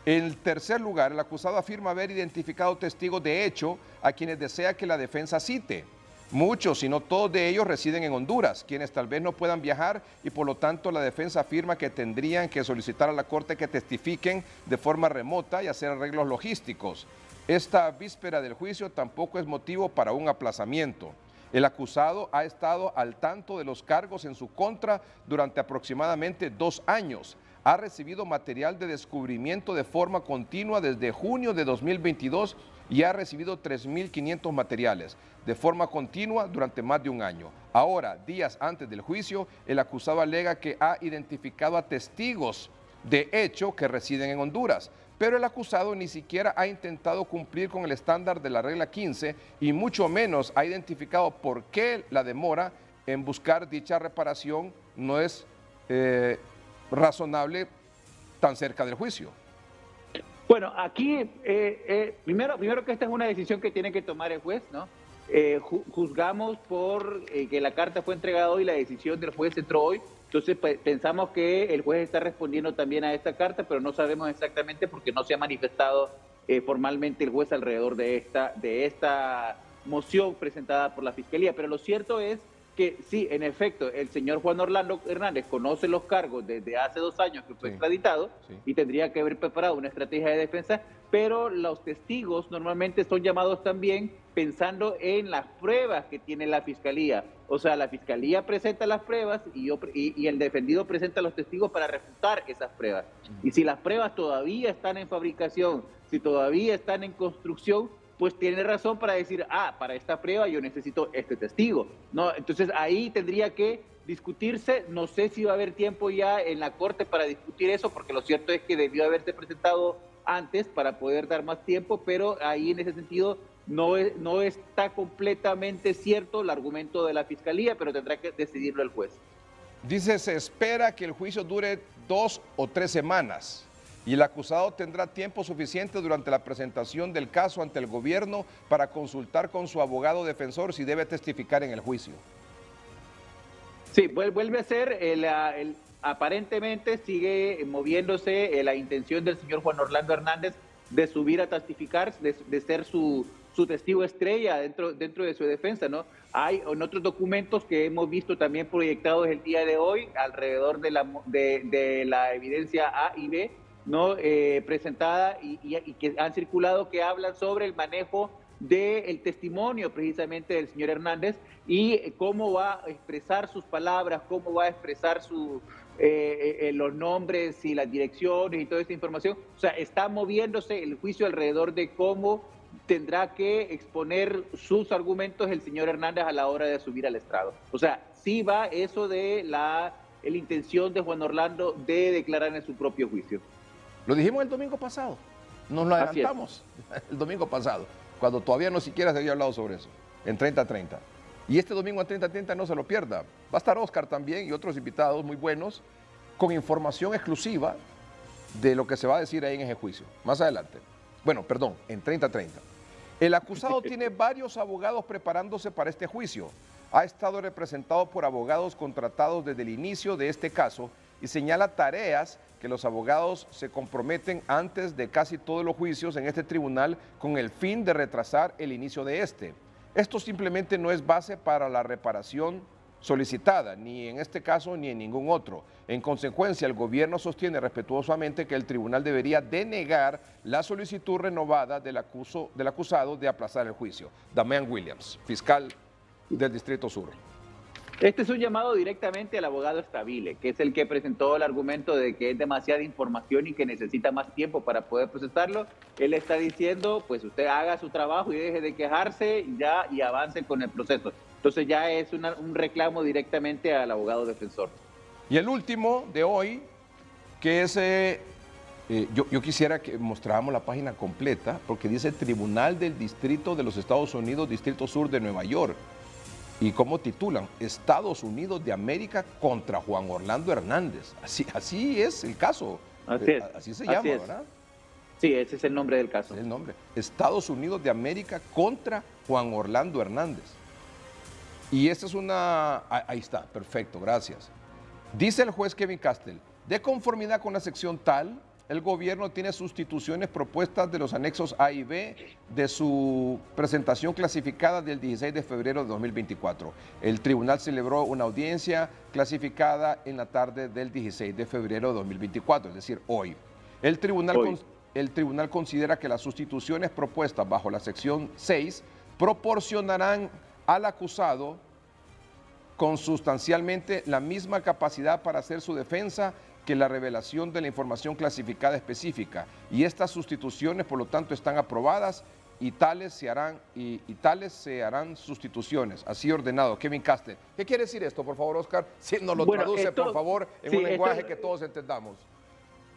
Speaker 1: en tercer lugar, el acusado afirma haber identificado testigos de hecho a quienes desea que la defensa cite. Muchos, si no todos de ellos, residen en Honduras, quienes tal vez no puedan viajar y por lo tanto la defensa afirma que tendrían que solicitar a la Corte que testifiquen de forma remota y hacer arreglos logísticos. Esta víspera del juicio tampoco es motivo para un aplazamiento. El acusado ha estado al tanto de los cargos en su contra durante aproximadamente 2 años. Ha recibido material de descubrimiento de forma continua desde junio de 2022 y ha recibido 3.500 materiales de forma continua durante más de 1 año. Ahora, días antes del juicio, el acusado alega que ha identificado a testigos de hecho que residen en Honduras, pero el acusado ni siquiera ha intentado cumplir con el estándar de la regla 15 y mucho menos ha identificado por qué la demora en buscar dicha reparación no es razonable tan cerca del juicio?
Speaker 15: Bueno, aquí, primero que esta es una decisión que tiene que tomar el juez, ¿no? Juzgamos por que la carta fue entregada hoy, la decisión del juez entró hoy, entonces pensamos que el juez está respondiendo también a esta carta, pero no sabemos exactamente porque no se ha manifestado formalmente el juez alrededor de esta moción presentada por la Fiscalía, pero lo cierto es que sí, en efecto, el señor Juan Orlando Hernández conoce los cargos desde hace 2 años que fue extraditado y tendría que haber preparado una estrategia de defensa, pero los testigos normalmente son llamados también pensando en las pruebas que tiene la Fiscalía. O sea, la Fiscalía presenta las pruebas y el defendido presenta a los testigos para refutar esas pruebas. Y si las pruebas todavía están en fabricación, si todavía están en construcción, pues tiene razón para decir, para esta prueba yo necesito este testigo, ¿no? Entonces ahí tendría que discutirse, no sé si va a haber tiempo ya en la Corte para discutir eso, porque lo cierto es que debió haberse presentado antes para poder dar más tiempo, pero ahí en ese sentido no está completamente cierto el argumento de la Fiscalía, pero tendrá que decidirlo el juez.
Speaker 1: Dice, se espera que el juicio dure 2 o 3 semanas. Y el acusado tendrá tiempo suficiente durante la presentación del caso ante el gobierno para consultar con su abogado defensor si debe testificar en el juicio.
Speaker 15: Sí, vuelve a ser, aparentemente sigue moviéndose la intención del señor Juan Orlando Hernández de subir a testificar, de ser su testigo estrella dentro de su defensa, ¿no? Hay en otros documentos que hemos visto también proyectados el día de hoy alrededor de la evidencia A y B, ¿no? Presentada y que han circulado, que hablan sobre el manejo del testimonio precisamente del señor Hernández y cómo va a expresar sus palabras, cómo va a expresar los nombres y las direcciones y toda esta información. O sea, está moviéndose el juicio alrededor de cómo tendrá que exponer sus argumentos el señor Hernández a la hora de subir al estrado. O sea, sí va eso de la intención de Juan Orlando de declarar en su propio juicio.
Speaker 1: Lo dijimos el domingo pasado, nos lo adelantamos el domingo pasado, cuando todavía no siquiera se había hablado sobre eso, en 30-30. Y este domingo en 30-30 no se lo pierda. Va a estar Oscar también y otros invitados muy buenos con información exclusiva de lo que se va a decir ahí en ese juicio, más adelante. Bueno, perdón, en 30-30. El acusado tiene varios abogados preparándose para este juicio. Ha estado representado por abogados contratados desde el inicio de este caso y señala tareas que los abogados se comprometen antes de casi todos los juicios en este tribunal con el fin de retrasar el inicio de este. Esto simplemente no es base para la reparación solicitada, ni en este caso ni en ningún otro. En consecuencia, el gobierno sostiene respetuosamente que el tribunal debería denegar la solicitud renovada del acusado de aplazar el juicio. Damián Williams, fiscal del Distrito Sur.
Speaker 15: Este es un llamado directamente al abogado Stabile, que es el que presentó el argumento de que es demasiada información y que necesita más tiempo para poder procesarlo. Él está diciendo, pues usted haga su trabajo y deje de quejarse y avance con el proceso. Entonces ya es un reclamo directamente al abogado defensor.
Speaker 1: Y el último de hoy, que es, yo quisiera que mostráramos la página completa, porque dice Tribunal del Distrito de los Estados Unidos, Distrito Sur de Nueva York. ¿Y cómo titulan? Estados Unidos de América contra Juan Orlando Hernández. Así es el caso. Así se llama, ¿verdad?
Speaker 15: Sí, ese es el nombre del caso.
Speaker 1: Es el nombre. Estados Unidos de América contra Juan Orlando Hernández. Y esta es una... Ahí está, perfecto, gracias. Dice el juez Kevin Castle, de conformidad con la sección tal, el gobierno tiene sustituciones propuestas de los anexos A y B de su presentación clasificada del 16 de febrero de 2024. El tribunal celebró una audiencia clasificada en la tarde del 16 de febrero de 2024, es decir, hoy. El tribunal considera que las sustituciones propuestas bajo la sección 6 proporcionarán al acusado consustancialmente la misma capacidad para hacer su defensa que la revelación de la información clasificada específica, y estas sustituciones por lo tanto están aprobadas y tales se harán sustituciones, así ordenado. Kevin Castle. ¿Qué quiere decir esto, por favor, Oscar? Si nos lo traduce, por favor, en un lenguaje que todos entendamos.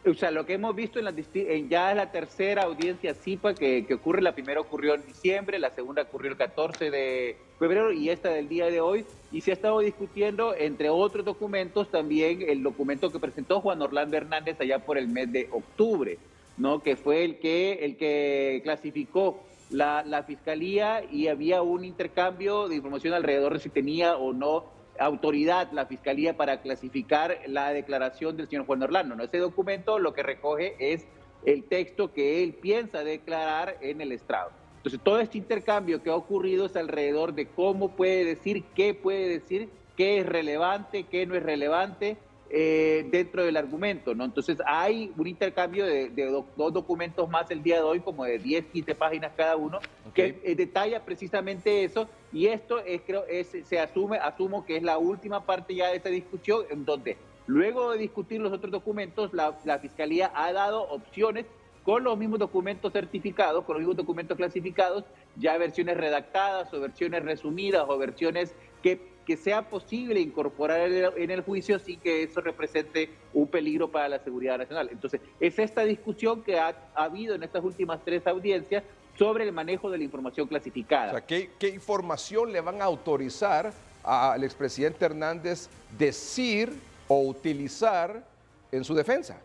Speaker 15: O sea, lo que hemos visto ya es la tercera audiencia CIPA que ocurre. La primera ocurrió en diciembre, la segunda ocurrió el 14 de febrero y esta del día de hoy. Y se ha estado discutiendo, entre otros documentos, también el documento que presentó Juan Orlando Hernández allá por el mes de octubre, ¿no? Que fue el que clasificó la Fiscalía, y había un intercambio de información alrededor de si tenía o no autoridad la Fiscalía para clasificar la declaración del señor Juan Orlando, ¿no? Ese documento lo que recoge es el texto que él piensa declarar en el estrado. Entonces, todo este intercambio que ha ocurrido es alrededor de cómo puede decir, qué es relevante, qué no es relevante dentro del argumento, ¿no? Entonces, hay un intercambio de dos documentos más el día de hoy, como de 10, 15 páginas cada uno, que detalla precisamente eso, y esto asumo que es la última parte ya de esta discusión, en donde luego de discutir los otros documentos, la Fiscalía ha dado opciones con los mismos documentos certificados, con los mismos documentos clasificados, ya versiones redactadas o versiones resumidas o versiones que sea posible incorporar en el juicio sin que eso represente un peligro para la seguridad nacional. Entonces, es esta discusión que ha habido en estas últimas 3 audiencias sobre el manejo de la información clasificada.
Speaker 1: O sea, ¿qué información le van a autorizar al expresidente Hernández decir o utilizar en su defensa?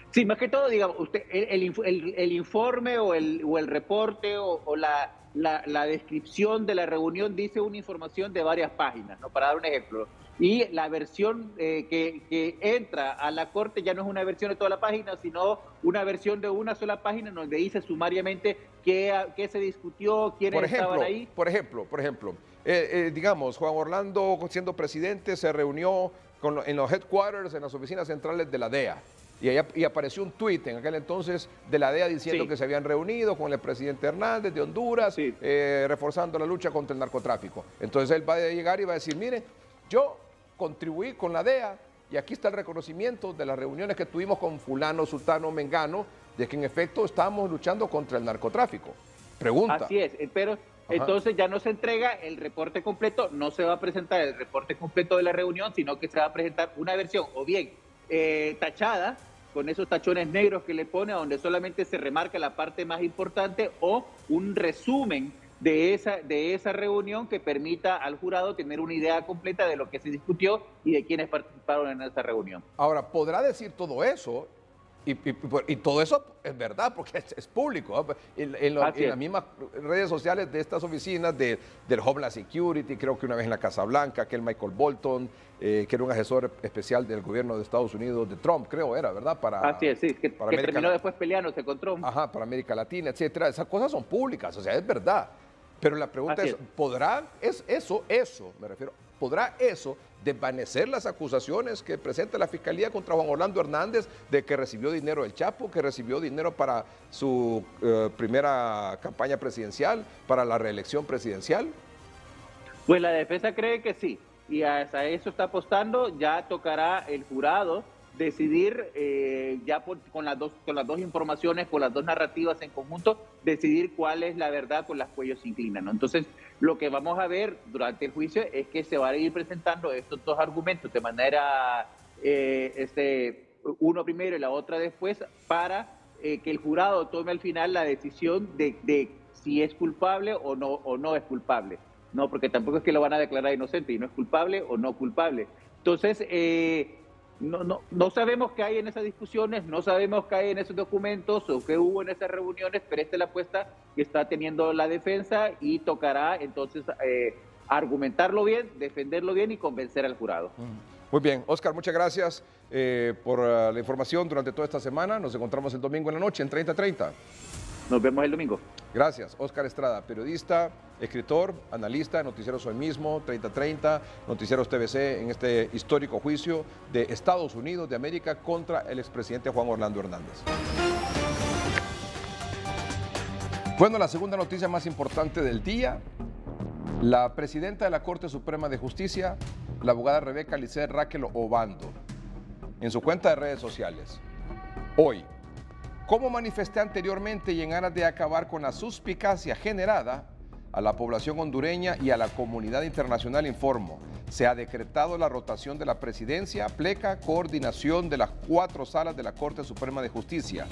Speaker 15: Sí, más que todo, digamos, usted, el informe o el reporte o la descripción de la reunión dice una información de varias páginas, ¿no? Para dar un ejemplo. Y la versión que entra a la Corte ya no es una versión de toda la página, sino una versión de una sola página donde dice sumariamente qué se discutió, quiénes estaban ahí.
Speaker 1: Por ejemplo, digamos, Juan Orlando, siendo presidente, se reunió en los headquarters, en las oficinas centrales de la DEA. Y apareció un tuit en aquel entonces de la DEA diciendo que se habían reunido con el presidente Hernández de Honduras, reforzando la lucha contra el narcotráfico. Entonces él va a llegar y va a decir, mire, yo contribuí con la DEA y aquí está el reconocimiento de las reuniones que tuvimos con fulano, sultano, mengano, de que en efecto estábamos luchando contra el narcotráfico. Pregunta.
Speaker 15: Así es, pero entonces ya no se entrega el reporte completo, no se va a presentar el reporte completo de la reunión, sino que se va a presentar una versión o bien tachada, con esos tachones negros que le pone, donde solamente se remarca la parte más importante, o un resumen de esa reunión que permita al jurado tener una idea completa de lo que se discutió y de quiénes participaron en esa reunión.
Speaker 1: Ahora, podrá decir todo eso, y todo eso es verdad, porque es público, ¿no? En las mismas redes sociales de estas oficinas del Homeland Security, creo que una vez en la Casa Blanca, aquel Michael Bolton, que era un asesor especial del gobierno de Estados Unidos, de Trump, creo era, ¿verdad?
Speaker 15: Así es, sí, que terminó después peleándose con Trump.
Speaker 1: Ajá, para América Latina, etcétera. Esas cosas son públicas, o sea, es verdad. Pero la pregunta es, ¿podrá eso desvanecer las acusaciones que presenta la Fiscalía contra Juan Orlando Hernández de que recibió dinero del Chapo, que recibió dinero para su primera campaña presidencial, para la reelección presidencial?
Speaker 15: Pues la defensa cree que sí, y hasta eso está apostando. Ya tocará el jurado decidir, con las dos informaciones, con las dos narrativas en conjunto, decidir cuál es la verdad con las cuellos se inclinan, ¿no? Entonces, lo que vamos a ver durante el juicio es que se van a ir presentando estos dos argumentos de manera, uno primero y la otra después, para que el jurado tome al final la decisión de si es culpable o no es culpable, ¿no? Porque tampoco es que lo van a declarar inocente y no es culpable o no culpable. Entonces, no sabemos qué hay en esas discusiones, no sabemos qué hay en esos documentos o qué hubo en esas reuniones, pero esta es la apuesta que está teniendo la defensa y tocará entonces argumentarlo bien, defenderlo bien y convencer al jurado.
Speaker 1: Muy bien, Oscar, muchas gracias por la información durante toda esta semana. Nos encontramos el domingo en la noche en 30:30.
Speaker 15: Nos vemos el domingo.
Speaker 1: Gracias. Oscar Estrada, periodista, escritor, analista, Noticieros Hoy Mismo, 30:30, Noticieros TVC, en este histórico juicio de Estados Unidos de América contra el expresidente Juan Orlando Hernández. Bueno, la segunda noticia más importante del día: la presidenta de la Corte Suprema de Justicia, la abogada Rebeca Lizeth Raquel Obando, en su cuenta de redes sociales, hoy: como manifesté anteriormente y en aras de acabar con la suspicacia generada a la población hondureña y a la comunidad internacional informo. Se ha decretado la rotación de la presidencia, pleca, coordinación de las 4 salas de la Corte Suprema de Justicia.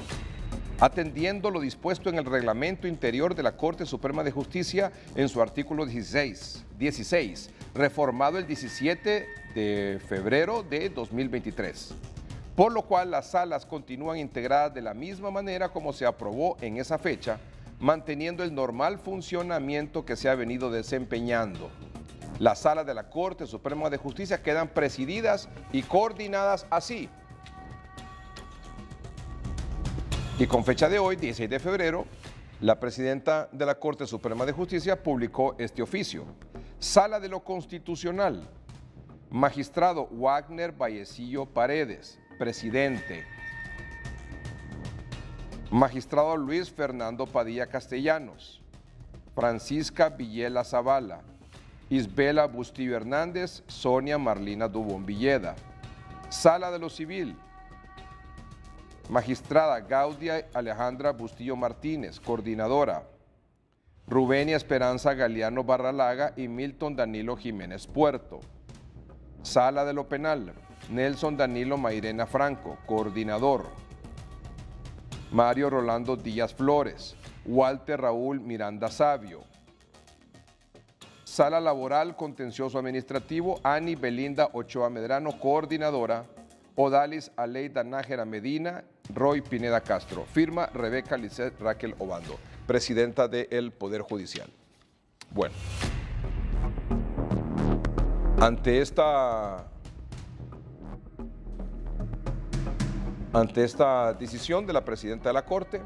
Speaker 1: Atendiendo lo dispuesto en el reglamento interior de la Corte Suprema de Justicia en su artículo 16, reformado el 17 de febrero de 2023. Por lo cual las salas continúan integradas de la misma manera como se aprobó en esa fecha, manteniendo el normal funcionamiento que se ha venido desempeñando. Las salas de la Corte Suprema de Justicia quedan presididas y coordinadas así. Y con fecha de hoy, 16 de febrero, la presidenta de la Corte Suprema de Justicia publicó este oficio. Sala de lo Constitucional. Magistrado Wagner Vallecillo Paredes, presidente. Magistrado Luis Fernando Padilla Castellanos. Francisca Villela Zavala. Isbela Bustillo Hernández, Sonia Marlina Dubón Villeda. Sala de lo Civil. Magistrada Gaudia Alejandra Bustillo Martínez, coordinadora. Rubenia Esperanza Galeano Barralaga y Milton Danilo Jiménez Puerto. Sala de lo Penal. Nelson Danilo Mairena Franco, coordinador. Mario Rolando Díaz Flores. Walter Raúl Miranda Sabio. Sala Laboral Contencioso Administrativo. Ani Belinda Ochoa Medrano, coordinadora. Odalis Aleida Nájera Medina, Roy Pineda Castro. Firma Rebeca Lisset Raquel Obando, presidenta del Poder Judicial. Bueno, ante esta decisión de la presidenta de la Corte,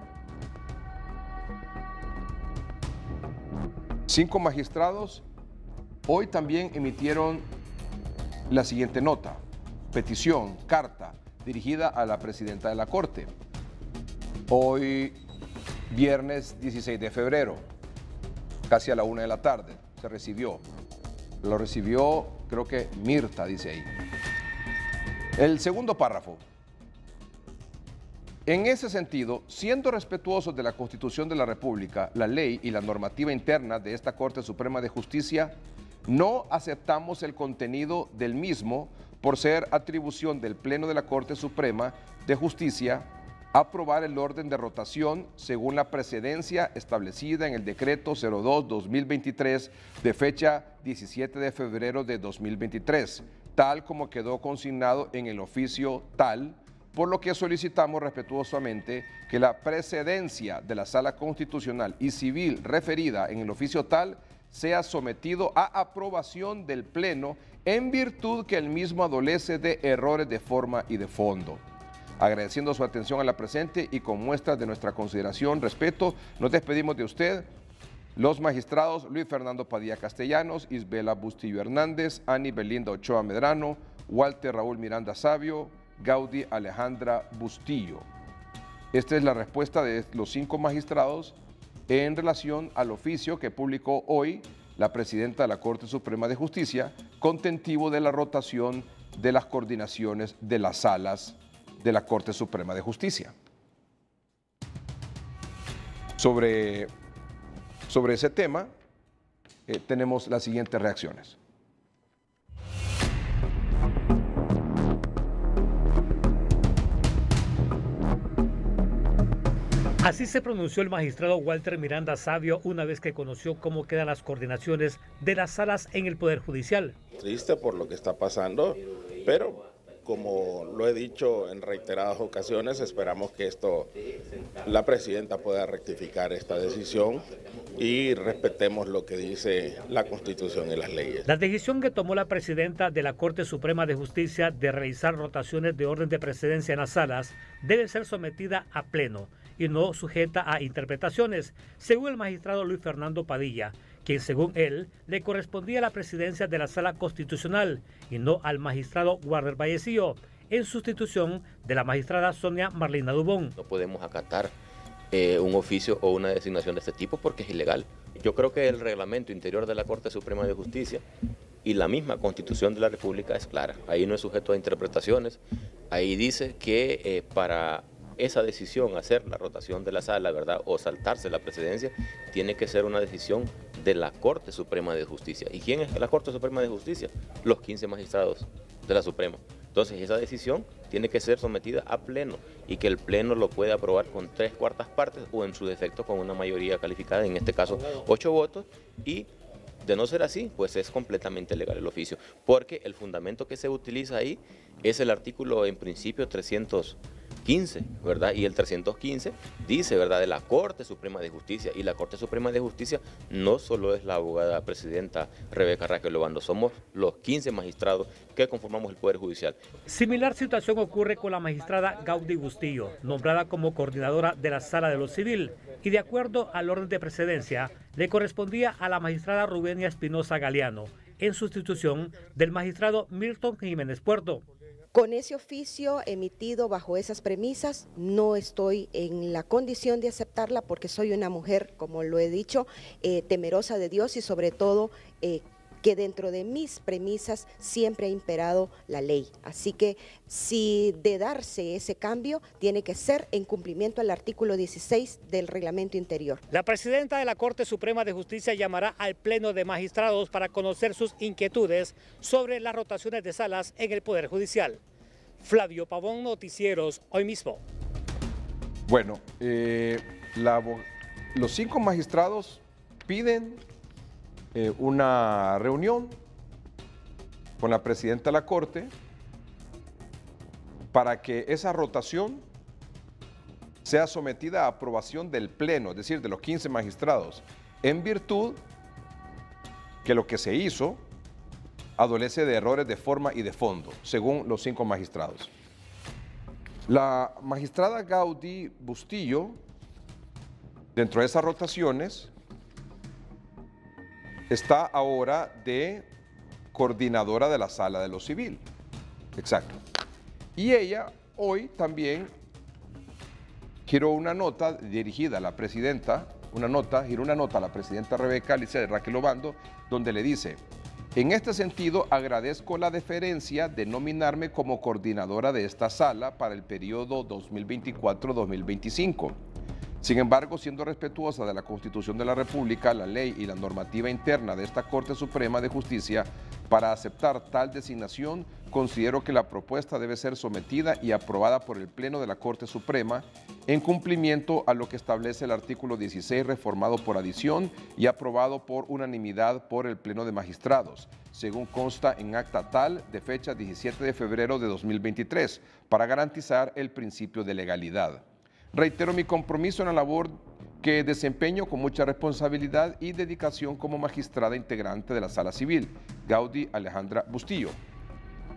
Speaker 1: 5 magistrados hoy también emitieron la siguiente nota. Petición, carta, dirigida a la presidenta de la Corte. Hoy, viernes 16 de febrero, casi a la 1 de la tarde, se recibió. Lo recibió, creo que Mirta, dice ahí. El segundo párrafo. En ese sentido, siendo respetuosos de la Constitución de la República, la ley y la normativa interna de esta Corte Suprema de Justicia, no aceptamos el contenido del mismo por ser atribución del Pleno de la Corte Suprema de Justicia aprobar el orden de rotación según la precedencia establecida en el Decreto 02-2023 de fecha 17 de febrero de 2023, tal como quedó consignado en el oficio tal, por lo que solicitamos respetuosamente que la precedencia de la Sala Constitucional y Civil referida en el oficio tal sea sometido a aprobación del Pleno en virtud que el mismo adolece de errores de forma y de fondo. Agradeciendo su atención a la presente y con muestras de nuestra consideración, respeto, nos despedimos de usted, los magistrados Luis Fernando Padilla Castellanos, Isbela Bustillo Hernández, Ani Belinda Ochoa Medrano, Walter Raúl Miranda Sabio, Gaudi Alejandra Bustillo. Esta es la respuesta de los 5 magistrados en relación al oficio que publicó hoy la presidenta de la Corte Suprema de Justicia, contentivo de la rotación de las coordinaciones de las salas de la Corte Suprema de Justicia. Sobre ese tema, tenemos las siguientes reacciones.
Speaker 16: Así se pronunció el magistrado Walter Miranda Sabio una vez que conoció cómo quedan las coordinaciones de las salas en el Poder Judicial.
Speaker 17: Triste por lo que está pasando, pero como lo he dicho en reiteradas ocasiones, esperamos que la presidenta pueda rectificar esta decisión y respetemos lo que dice la Constitución y las leyes.
Speaker 16: La decisión que tomó la presidenta de la Corte Suprema de Justicia de realizar rotaciones de orden de precedencia en las salas debe ser sometida a pleno y no sujeta a interpretaciones, según el magistrado Luis Fernando Padilla, quien según él le correspondía la presidencia de la Sala Constitucional y no al magistrado Wagner Vallecillo, en sustitución de la magistrada Sonia Marlina Dubón.
Speaker 18: No podemos acatar un oficio o una designación de este tipo porque es ilegal. Yo creo que el reglamento interior de la Corte Suprema de Justicia y la misma Constitución de la República es clara. Ahí no es sujeto a interpretaciones. Ahí dice que para esa decisión, hacer la rotación de la sala, ¿verdad?, o saltarse la presidencia, tiene que ser una decisión de la Corte Suprema de Justicia. ¿Y quién es la Corte Suprema de Justicia? Los 15 magistrados de la Suprema. Entonces esa decisión tiene que ser sometida a pleno y que el pleno lo puede aprobar con 3/4 partes o en su defecto con una mayoría calificada, en este caso 8 votos, y de no ser así, pues es completamente legal el oficio, porque el fundamento que se utiliza ahí es el artículo en principio 315, ¿verdad? Y el 315 dice, ¿verdad?, de la Corte Suprema de Justicia, y la Corte Suprema de Justicia no solo es la abogada presidenta Rebeca Raquel Obando, somos los 15 magistrados que conformamos el Poder Judicial.
Speaker 16: Similar situación ocurre con la magistrada Gaudí Bustillo, nombrada como coordinadora de la Sala de lo Civil, y de acuerdo al orden de precedencia, le correspondía a la magistrada Rubenia Espinosa Galeano, en sustitución del magistrado Milton Jiménez Puerto.
Speaker 19: Con ese oficio emitido bajo esas premisas, no estoy en la condición de aceptarla porque soy una mujer, como lo he dicho, temerosa de Dios y sobre todo que dentro de mis premisas siempre ha imperado la ley. Así que si de darse ese cambio, tiene que ser en cumplimiento al artículo 16 del reglamento interior.
Speaker 16: La presidenta de la Corte Suprema de Justicia llamará al Pleno de Magistrados para conocer sus inquietudes sobre las rotaciones de salas en el Poder Judicial. Flavio Pavón, Noticieros, Hoy Mismo.
Speaker 1: Bueno, los 5 magistrados piden una reunión con la presidenta de la Corte para que esa rotación sea sometida a aprobación del Pleno, es decir, de los 15 magistrados, en virtud que lo que se hizo adolece de errores de forma y de fondo, según los 5 magistrados. La magistrada Gaudí Bustillo, dentro de esas rotaciones, está ahora de coordinadora de la Sala de lo Civil. Exacto. Y ella hoy también giró una nota dirigida a la presidenta, giró una nota a la presidenta Rebeca Raquel Obando, donde le dice: en este sentido, agradezco la deferencia de nominarme como coordinadora de esta sala para el periodo 2024-2025. Sin embargo, siendo respetuosa de la Constitución de la República, la ley y la normativa interna de esta Corte Suprema de Justicia, para aceptar tal designación, considero que la propuesta debe ser sometida y aprobada por el Pleno de la Corte Suprema en cumplimiento a lo que establece el artículo 16 reformado por adición y aprobado por unanimidad por el Pleno de Magistrados, según consta en acta tal de fecha 17 de febrero de 2023, para garantizar el principio de legalidad. Reitero mi compromiso en la labor que desempeño con mucha responsabilidad y dedicación como magistrada integrante de la Sala Civil, Gaudí Alejandra Bustillo.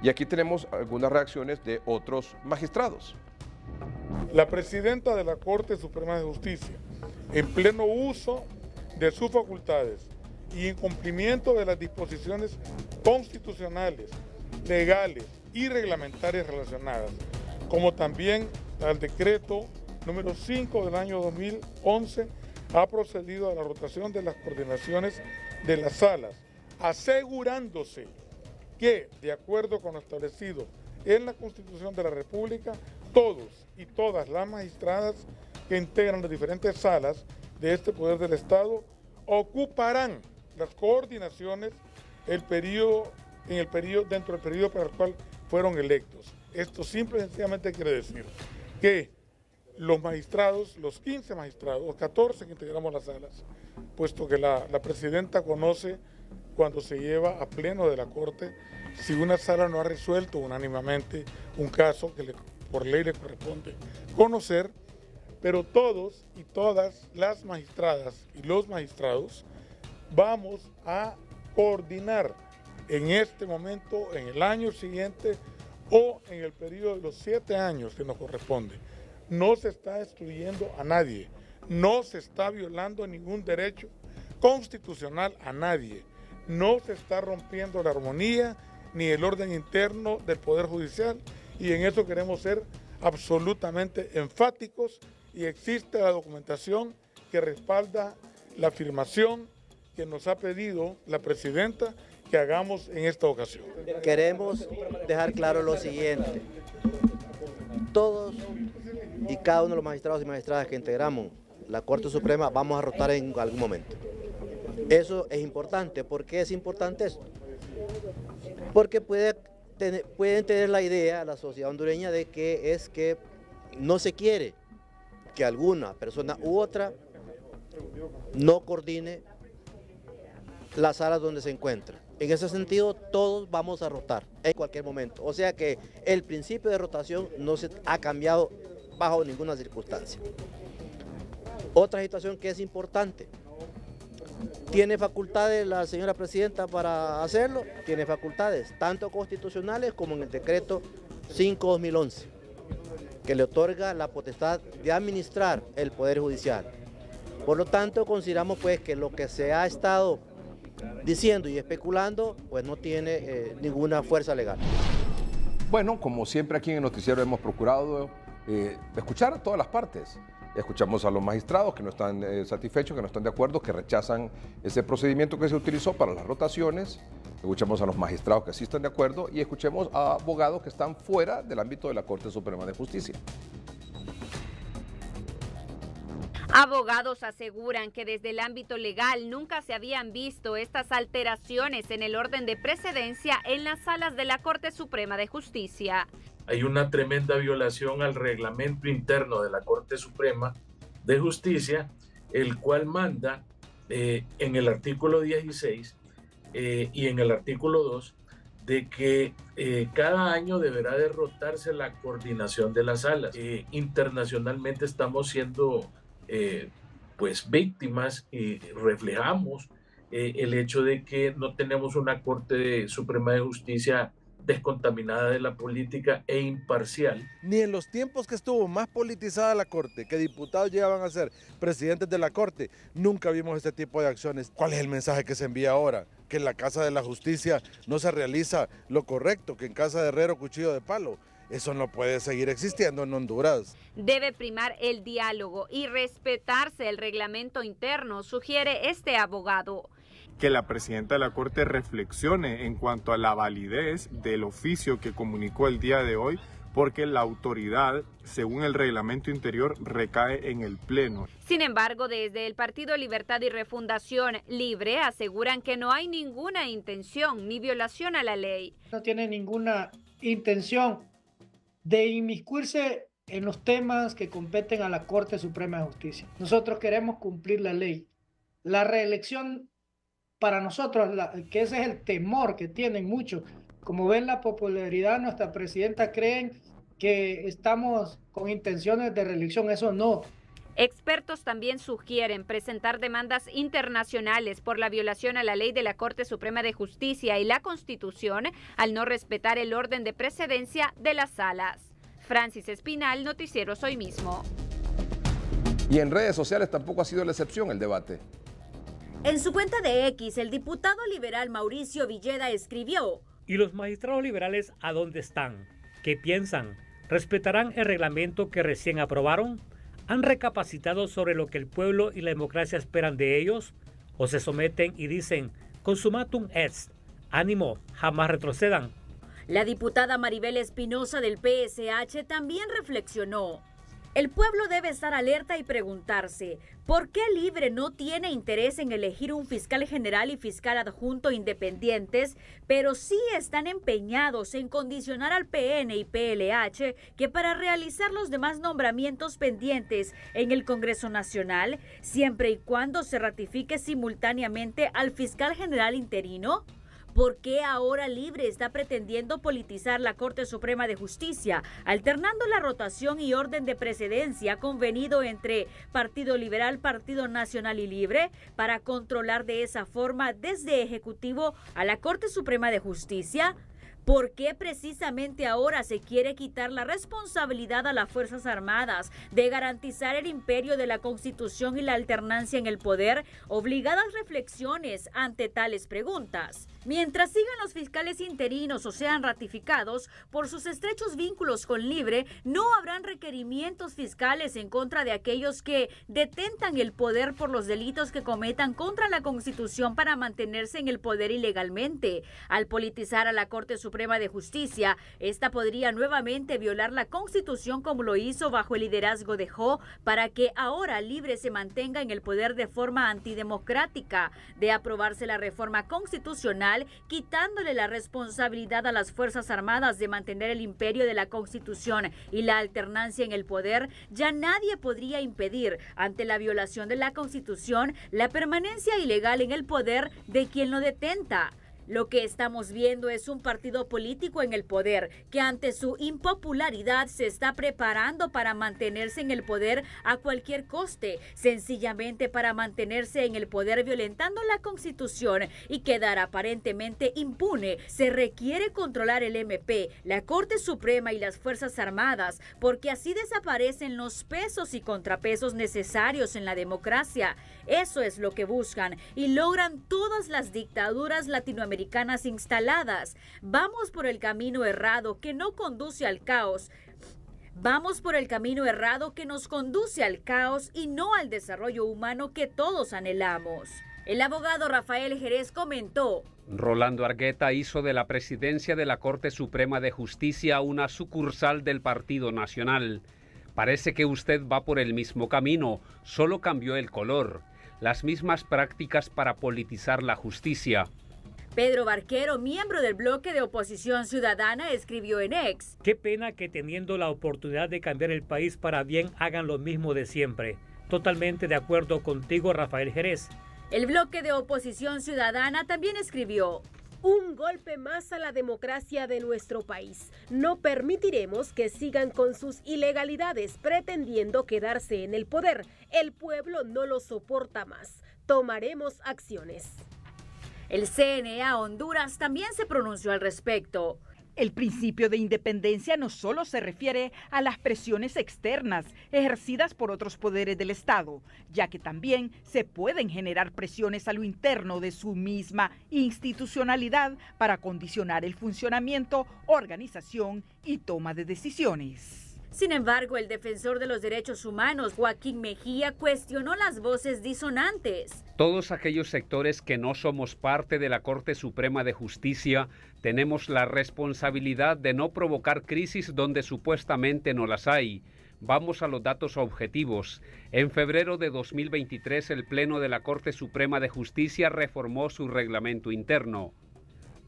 Speaker 1: Y aquí tenemos algunas reacciones de otros magistrados.
Speaker 20: La presidenta de la Corte Suprema de Justicia, en pleno uso de sus facultades y en cumplimiento de las disposiciones constitucionales, legales y reglamentarias relacionadas, como también al decreto número 5 del año 2011, ha procedido a la rotación de las coordinaciones de las salas, asegurándose que, de acuerdo con lo establecido en la Constitución de la República, todos y todas las magistradas que integran las diferentes salas de este poder del Estado ocuparán las coordinaciones dentro del periodo para el cual fueron electos. Esto simple y sencillamente quiere decir que los magistrados, los 15 magistrados, los 14 que integramos las salas, puesto que la presidenta conoce cuando se lleva a pleno de la Corte si una sala no ha resuelto unánimemente un caso que por ley le corresponde conocer, pero todos y todas las magistradas y los magistrados vamos a coordinar en este momento, en el año siguiente o en el periodo de los 7 años que nos corresponde. No se está excluyendo a nadie, no se está violando ningún derecho constitucional a nadie, no se está rompiendo la armonía ni el orden interno del Poder Judicial, y en eso queremos ser absolutamente enfáticos, y existe la documentación que respalda la afirmación que nos ha pedido la presidenta que hagamos en esta ocasión.
Speaker 21: Queremos dejar claro lo siguiente: todos y cada uno de los magistrados y magistradas que integramos la Corte Suprema vamos a rotar en algún momento. Eso es importante. ¿Por qué es importante esto? Porque pueden tener la idea, la sociedad hondureña, de que es que no se quiere que alguna persona u otra no coordine las salas donde se encuentra. En ese sentido, todos vamos a rotar en cualquier momento. O sea que el principio de rotación no se ha cambiado bajo ninguna circunstancia. Otra situación que es importante. ¿Tiene facultades la señora presidenta para hacerlo? Tiene facultades, tanto constitucionales como en el decreto 5/2011, que le otorga la potestad de administrar el Poder Judicial. Por lo tanto, consideramos pues que lo que se ha estado diciendo y especulando, pues no tiene ninguna fuerza legal.
Speaker 1: Bueno, como siempre aquí en el noticiero hemos procurado escuchar a todas las partes. Escuchamos a los magistrados que no están satisfechos, que no están de acuerdo, que rechazan ese procedimiento que se utilizó para las rotaciones. Escuchamos a los magistrados que sí están de acuerdo y escuchemos a abogados que están fuera del ámbito de la Corte Suprema de Justicia.
Speaker 22: Abogados aseguran que desde el ámbito legal nunca se habían visto estas alteraciones en el orden de precedencia en las salas de la Corte Suprema de Justicia.
Speaker 23: Hay una tremenda violación al reglamento interno de la Corte Suprema de Justicia, el cual manda en el artículo 16 y en el artículo 2 de que cada año deberá de rotarse la coordinación de las salas. Internacionalmente estamos siendo pues víctimas y reflejamos el hecho de que no tenemos una Corte Suprema de Justicia descontaminada de la política e imparcial.
Speaker 24: Ni en los tiempos que estuvo más politizada la Corte, que diputados llegaban a ser presidentes de la Corte, nunca vimos este tipo de acciones. ¿Cuál es el mensaje que se envía ahora? Que en la Casa de la Justicia no se realiza lo correcto, que en casa de herrero cuchillo de palo. Eso no puede seguir existiendo en Honduras.
Speaker 22: Debe primar el diálogo y respetarse el reglamento interno, sugiere este abogado.
Speaker 25: Que la presidenta de la Corte reflexione en cuanto a la validez del oficio que comunicó el día de hoy, porque la autoridad, según el reglamento interior, recae en el Pleno.
Speaker 22: Sin embargo, desde el Partido Libertad y Refundación Libre aseguran que no hay ninguna intención ni violación a la ley.
Speaker 26: No tiene ninguna intención de inmiscuirse en los temas que competen a la Corte Suprema de Justicia. Nosotros queremos cumplir la ley. La reelección para nosotros, que ese es el temor que tienen muchos. Como ven la popularidad, nuestra presidenta creen que estamos con intenciones de reelección. Eso no.
Speaker 22: Expertos también sugieren presentar demandas internacionales por la violación a la ley de la Corte Suprema de Justicia y la Constitución al no respetar el orden de precedencia de las salas. Francis Espinal, Noticieros Hoy Mismo.
Speaker 1: Y en redes sociales tampoco ha sido la excepción el debate.
Speaker 27: En su cuenta de X, el diputado liberal Mauricio Villeda escribió:
Speaker 16: ¿Y los magistrados liberales a dónde están? ¿Qué piensan? ¿Respetarán el reglamento que recién aprobaron? ¿Han recapacitado sobre lo que el pueblo y la democracia esperan de ellos? ¿O se someten y dicen, consumatum est, ánimo, jamás retrocedan?
Speaker 27: La diputada Maribel Espinosa del PSH también reflexionó. El pueblo debe estar alerta y preguntarse, ¿por qué Libre no tiene interés en elegir un fiscal general y fiscal adjunto independientes, pero sí están empeñados en condicionar al PN y PLH que para realizar los demás nombramientos pendientes en el Congreso Nacional, siempre y cuando se ratifique simultáneamente al fiscal general interino? ¿Por qué ahora Libre está pretendiendo politizar la Corte Suprema de Justicia, alternando la rotación y orden de precedencia convenido entre Partido Liberal, Partido Nacional y Libre para controlar de esa forma desde Ejecutivo a la Corte Suprema de Justicia? ¿Por qué precisamente ahora se quiere quitar la responsabilidad a las Fuerzas Armadas de garantizar el imperio de la Constitución y la alternancia en el poder? Obligadas reflexiones ante tales preguntas. Mientras sigan los fiscales interinos o sean ratificados por sus estrechos vínculos con Libre, no habrán requerimientos fiscales en contra de aquellos que detentan el poder por los delitos que cometan contra la Constitución para mantenerse en el poder ilegalmente. Al politizar a la Corte Suprema Suprema de Justicia, esta podría nuevamente violar la Constitución como lo hizo bajo el liderazgo de Ho, para que ahora Libre se mantenga en el poder de forma antidemocrática. De aprobarse la reforma constitucional, quitándole la responsabilidad a las Fuerzas Armadas de mantener el imperio de la Constitución y la alternancia en el poder, ya nadie podría impedir, ante la violación de la Constitución, la permanencia ilegal en el poder de quien lo detenta. Lo que estamos viendo es un partido político en el poder que ante su impopularidad se está preparando para mantenerse en el poder a cualquier coste, sencillamente para mantenerse en el poder violentando la Constitución y quedar aparentemente impune. Se requiere controlar el MP, la Corte Suprema y las Fuerzas Armadas, porque así desaparecen los pesos y contrapesos necesarios en la democracia. Eso es lo que buscan y logran todas las dictaduras latinoamericanas instaladas. Vamos por el camino errado que no conduce al caos. Vamos por el camino errado que nos conduce al caos y no al desarrollo humano que todos anhelamos. El abogado Rafael Jerez comentó:
Speaker 3: Rolando Argueta hizo de la presidencia de la Corte Suprema de Justicia una sucursal del Partido Nacional. Parece que usted va por el mismo camino, solo cambió el color. Las mismas prácticas para politizar la justicia.
Speaker 27: Pedro Barquero, miembro del bloque de Oposición Ciudadana, escribió en X:
Speaker 16: Qué pena que teniendo la oportunidad de cambiar el país para bien hagan lo mismo de siempre. Totalmente de acuerdo contigo, Rafael Jerez.
Speaker 27: El bloque de Oposición Ciudadana también escribió:
Speaker 4: un golpe más a la democracia de nuestro país. No permitiremos que sigan con sus ilegalidades pretendiendo quedarse en el poder. El pueblo no lo soporta más. Tomaremos acciones.
Speaker 27: El CNA Honduras también se pronunció al respecto.
Speaker 5: El principio de independencia no solo se refiere a las presiones externas ejercidas por otros poderes del Estado, ya que también se pueden generar presiones a lo interno de su misma institucionalidad para condicionar el funcionamiento, organización y toma de decisiones.
Speaker 27: Sin embargo, el defensor de los derechos humanos, Joaquín Mejía, cuestionó las voces disonantes.
Speaker 3: Todos aquellos sectores que no somos parte de la Corte Suprema de Justicia tenemos la responsabilidad de no provocar crisis donde supuestamente no las hay. Vamos a los datos objetivos. En febrero de 2023, el Pleno de la Corte Suprema de Justicia reformó su reglamento interno.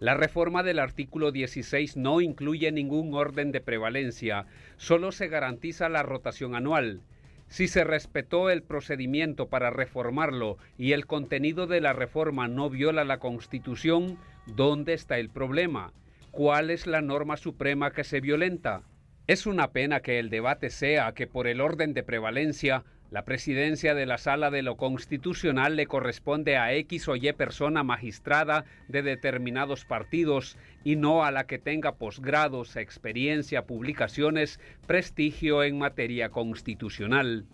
Speaker 3: La reforma del artículo 16 no incluye ningún orden de prevalencia, solo se garantiza la rotación anual. Si se respetó el procedimiento para reformarlo y el contenido de la reforma no viola la Constitución, ¿dónde está el problema? ¿Cuál es la norma suprema que se violenta? Es una pena que el debate sea que por el orden de prevalencia, la presidencia de la Sala de lo Constitucional le corresponde a X o Y persona magistrada de determinados partidos y no a la que tenga posgrados, experiencia, publicaciones, prestigio en materia constitucional.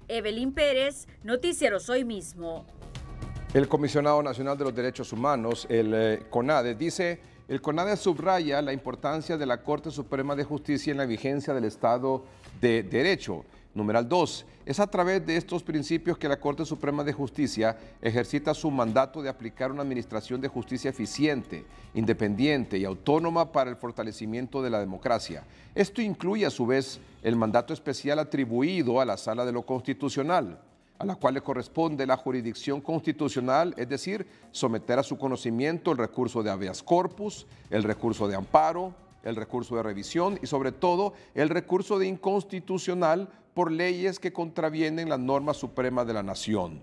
Speaker 27: Evelyn Pérez, Noticieros Hoy Mismo.
Speaker 1: El Comisionado Nacional de los Derechos Humanos, el CONADE, dice: el CONADE subraya la importancia de la Corte Suprema de Justicia en la vigencia del Estado de Derecho. Numeral 2. Es a través de estos principios que la Corte Suprema de Justicia ejercita su mandato de aplicar una administración de justicia eficiente, independiente y autónoma para el fortalecimiento de la democracia. Esto incluye a su vez el mandato especial atribuido a la Sala de lo Constitucional, a la cual le corresponde la jurisdicción constitucional, es decir, someter a su conocimiento el recurso de habeas corpus, el recurso de amparo, el recurso de revisión y sobre todo el recurso de inconstitucional por leyes que contravienen la norma suprema de la nación.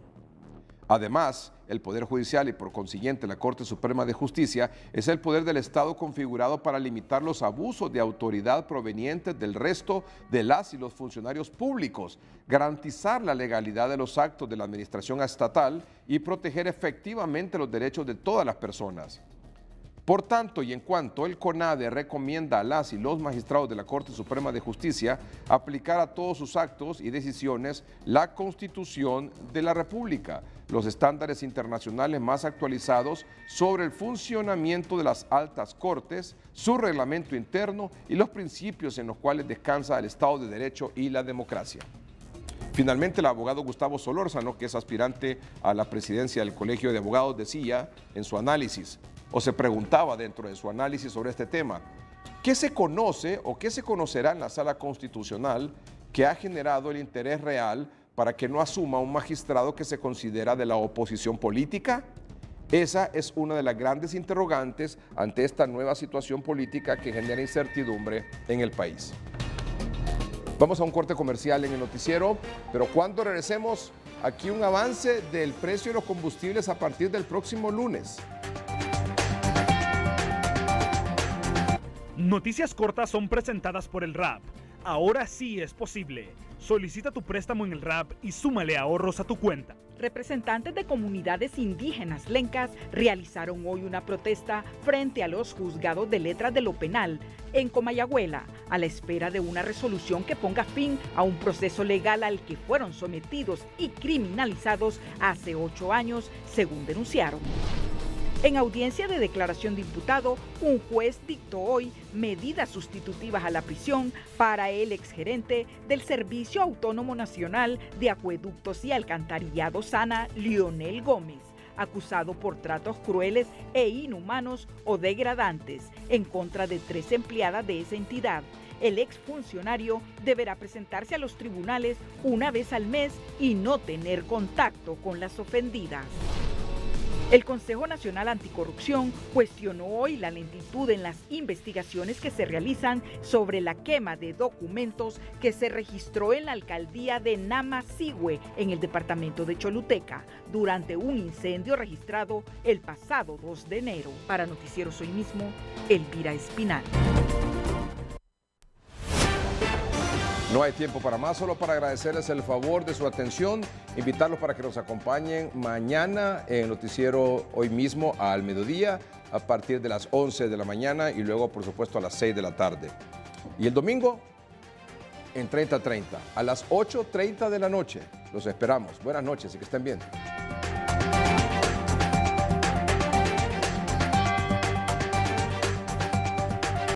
Speaker 1: Además, el Poder Judicial y por consiguiente la Corte Suprema de Justicia es el poder del Estado configurado para limitar los abusos de autoridad provenientes del resto de las y los funcionarios públicos, garantizar la legalidad de los actos de la administración estatal y proteger efectivamente los derechos de todas las personas. Por tanto, y en cuanto el CONADE recomienda a las y los magistrados de la Corte Suprema de Justicia aplicar a todos sus actos y decisiones la Constitución de la República, los estándares internacionales más actualizados sobre el funcionamiento de las altas cortes, su reglamento interno y los principios en los cuales descansa el Estado de Derecho y la democracia. Finalmente, el abogado Gustavo Solórzano, que es aspirante a la presidencia del Colegio de Abogados, decía en su análisis: o se preguntaba dentro de su análisis sobre este tema, ¿qué se conoce o qué se conocerá en la Sala Constitucional que ha generado el interés real para que no asuma un magistrado que se considera de la oposición política? Esa es una de las grandes interrogantes ante esta nueva situación política que genera incertidumbre en el país. Vamos a un corte comercial en el noticiero, pero cuando regresemos, aquí un avance del precio de los combustibles a partir del próximo lunes.
Speaker 2: Noticias cortas son presentadas por el RAP. Ahora sí es posible. Solicita tu préstamo en el RAP y súmale ahorros a tu cuenta.
Speaker 5: Representantes de comunidades indígenas lencas realizaron hoy una protesta frente a los juzgados de letras de lo penal en Comayagüela, a la espera de una resolución que ponga fin a un proceso legal al que fueron sometidos y criminalizados hace 8 años, según denunciaron. En audiencia de declaración de imputado, un juez dictó hoy medidas sustitutivas a la prisión para el exgerente del Servicio Autónomo Nacional de Acueductos y Alcantarillado SANA, Lionel Gómez, acusado por tratos crueles e inhumanos o degradantes en contra de 3 empleadas de esa entidad. El exfuncionario deberá presentarse a los tribunales una vez al mes y no tener contacto con las ofendidas. El Consejo Nacional Anticorrupción cuestionó hoy la lentitud en las investigaciones que se realizan sobre la quema de documentos que se registró en la alcaldía de Namasigüe, en el departamento de Choluteca, durante un incendio registrado el pasado 2 de enero. Para Noticieros Hoy Mismo, Elvira Espinal.
Speaker 1: No hay tiempo para más, solo para agradecerles el favor de su atención, invitarlos para que nos acompañen mañana en el noticiero Hoy Mismo al mediodía, a partir de las 11 de la mañana y luego, por supuesto, a las 6 de la tarde. Y el domingo en 30:30, a las 8:30 de la noche. Los esperamos. Buenas noches y que estén bien.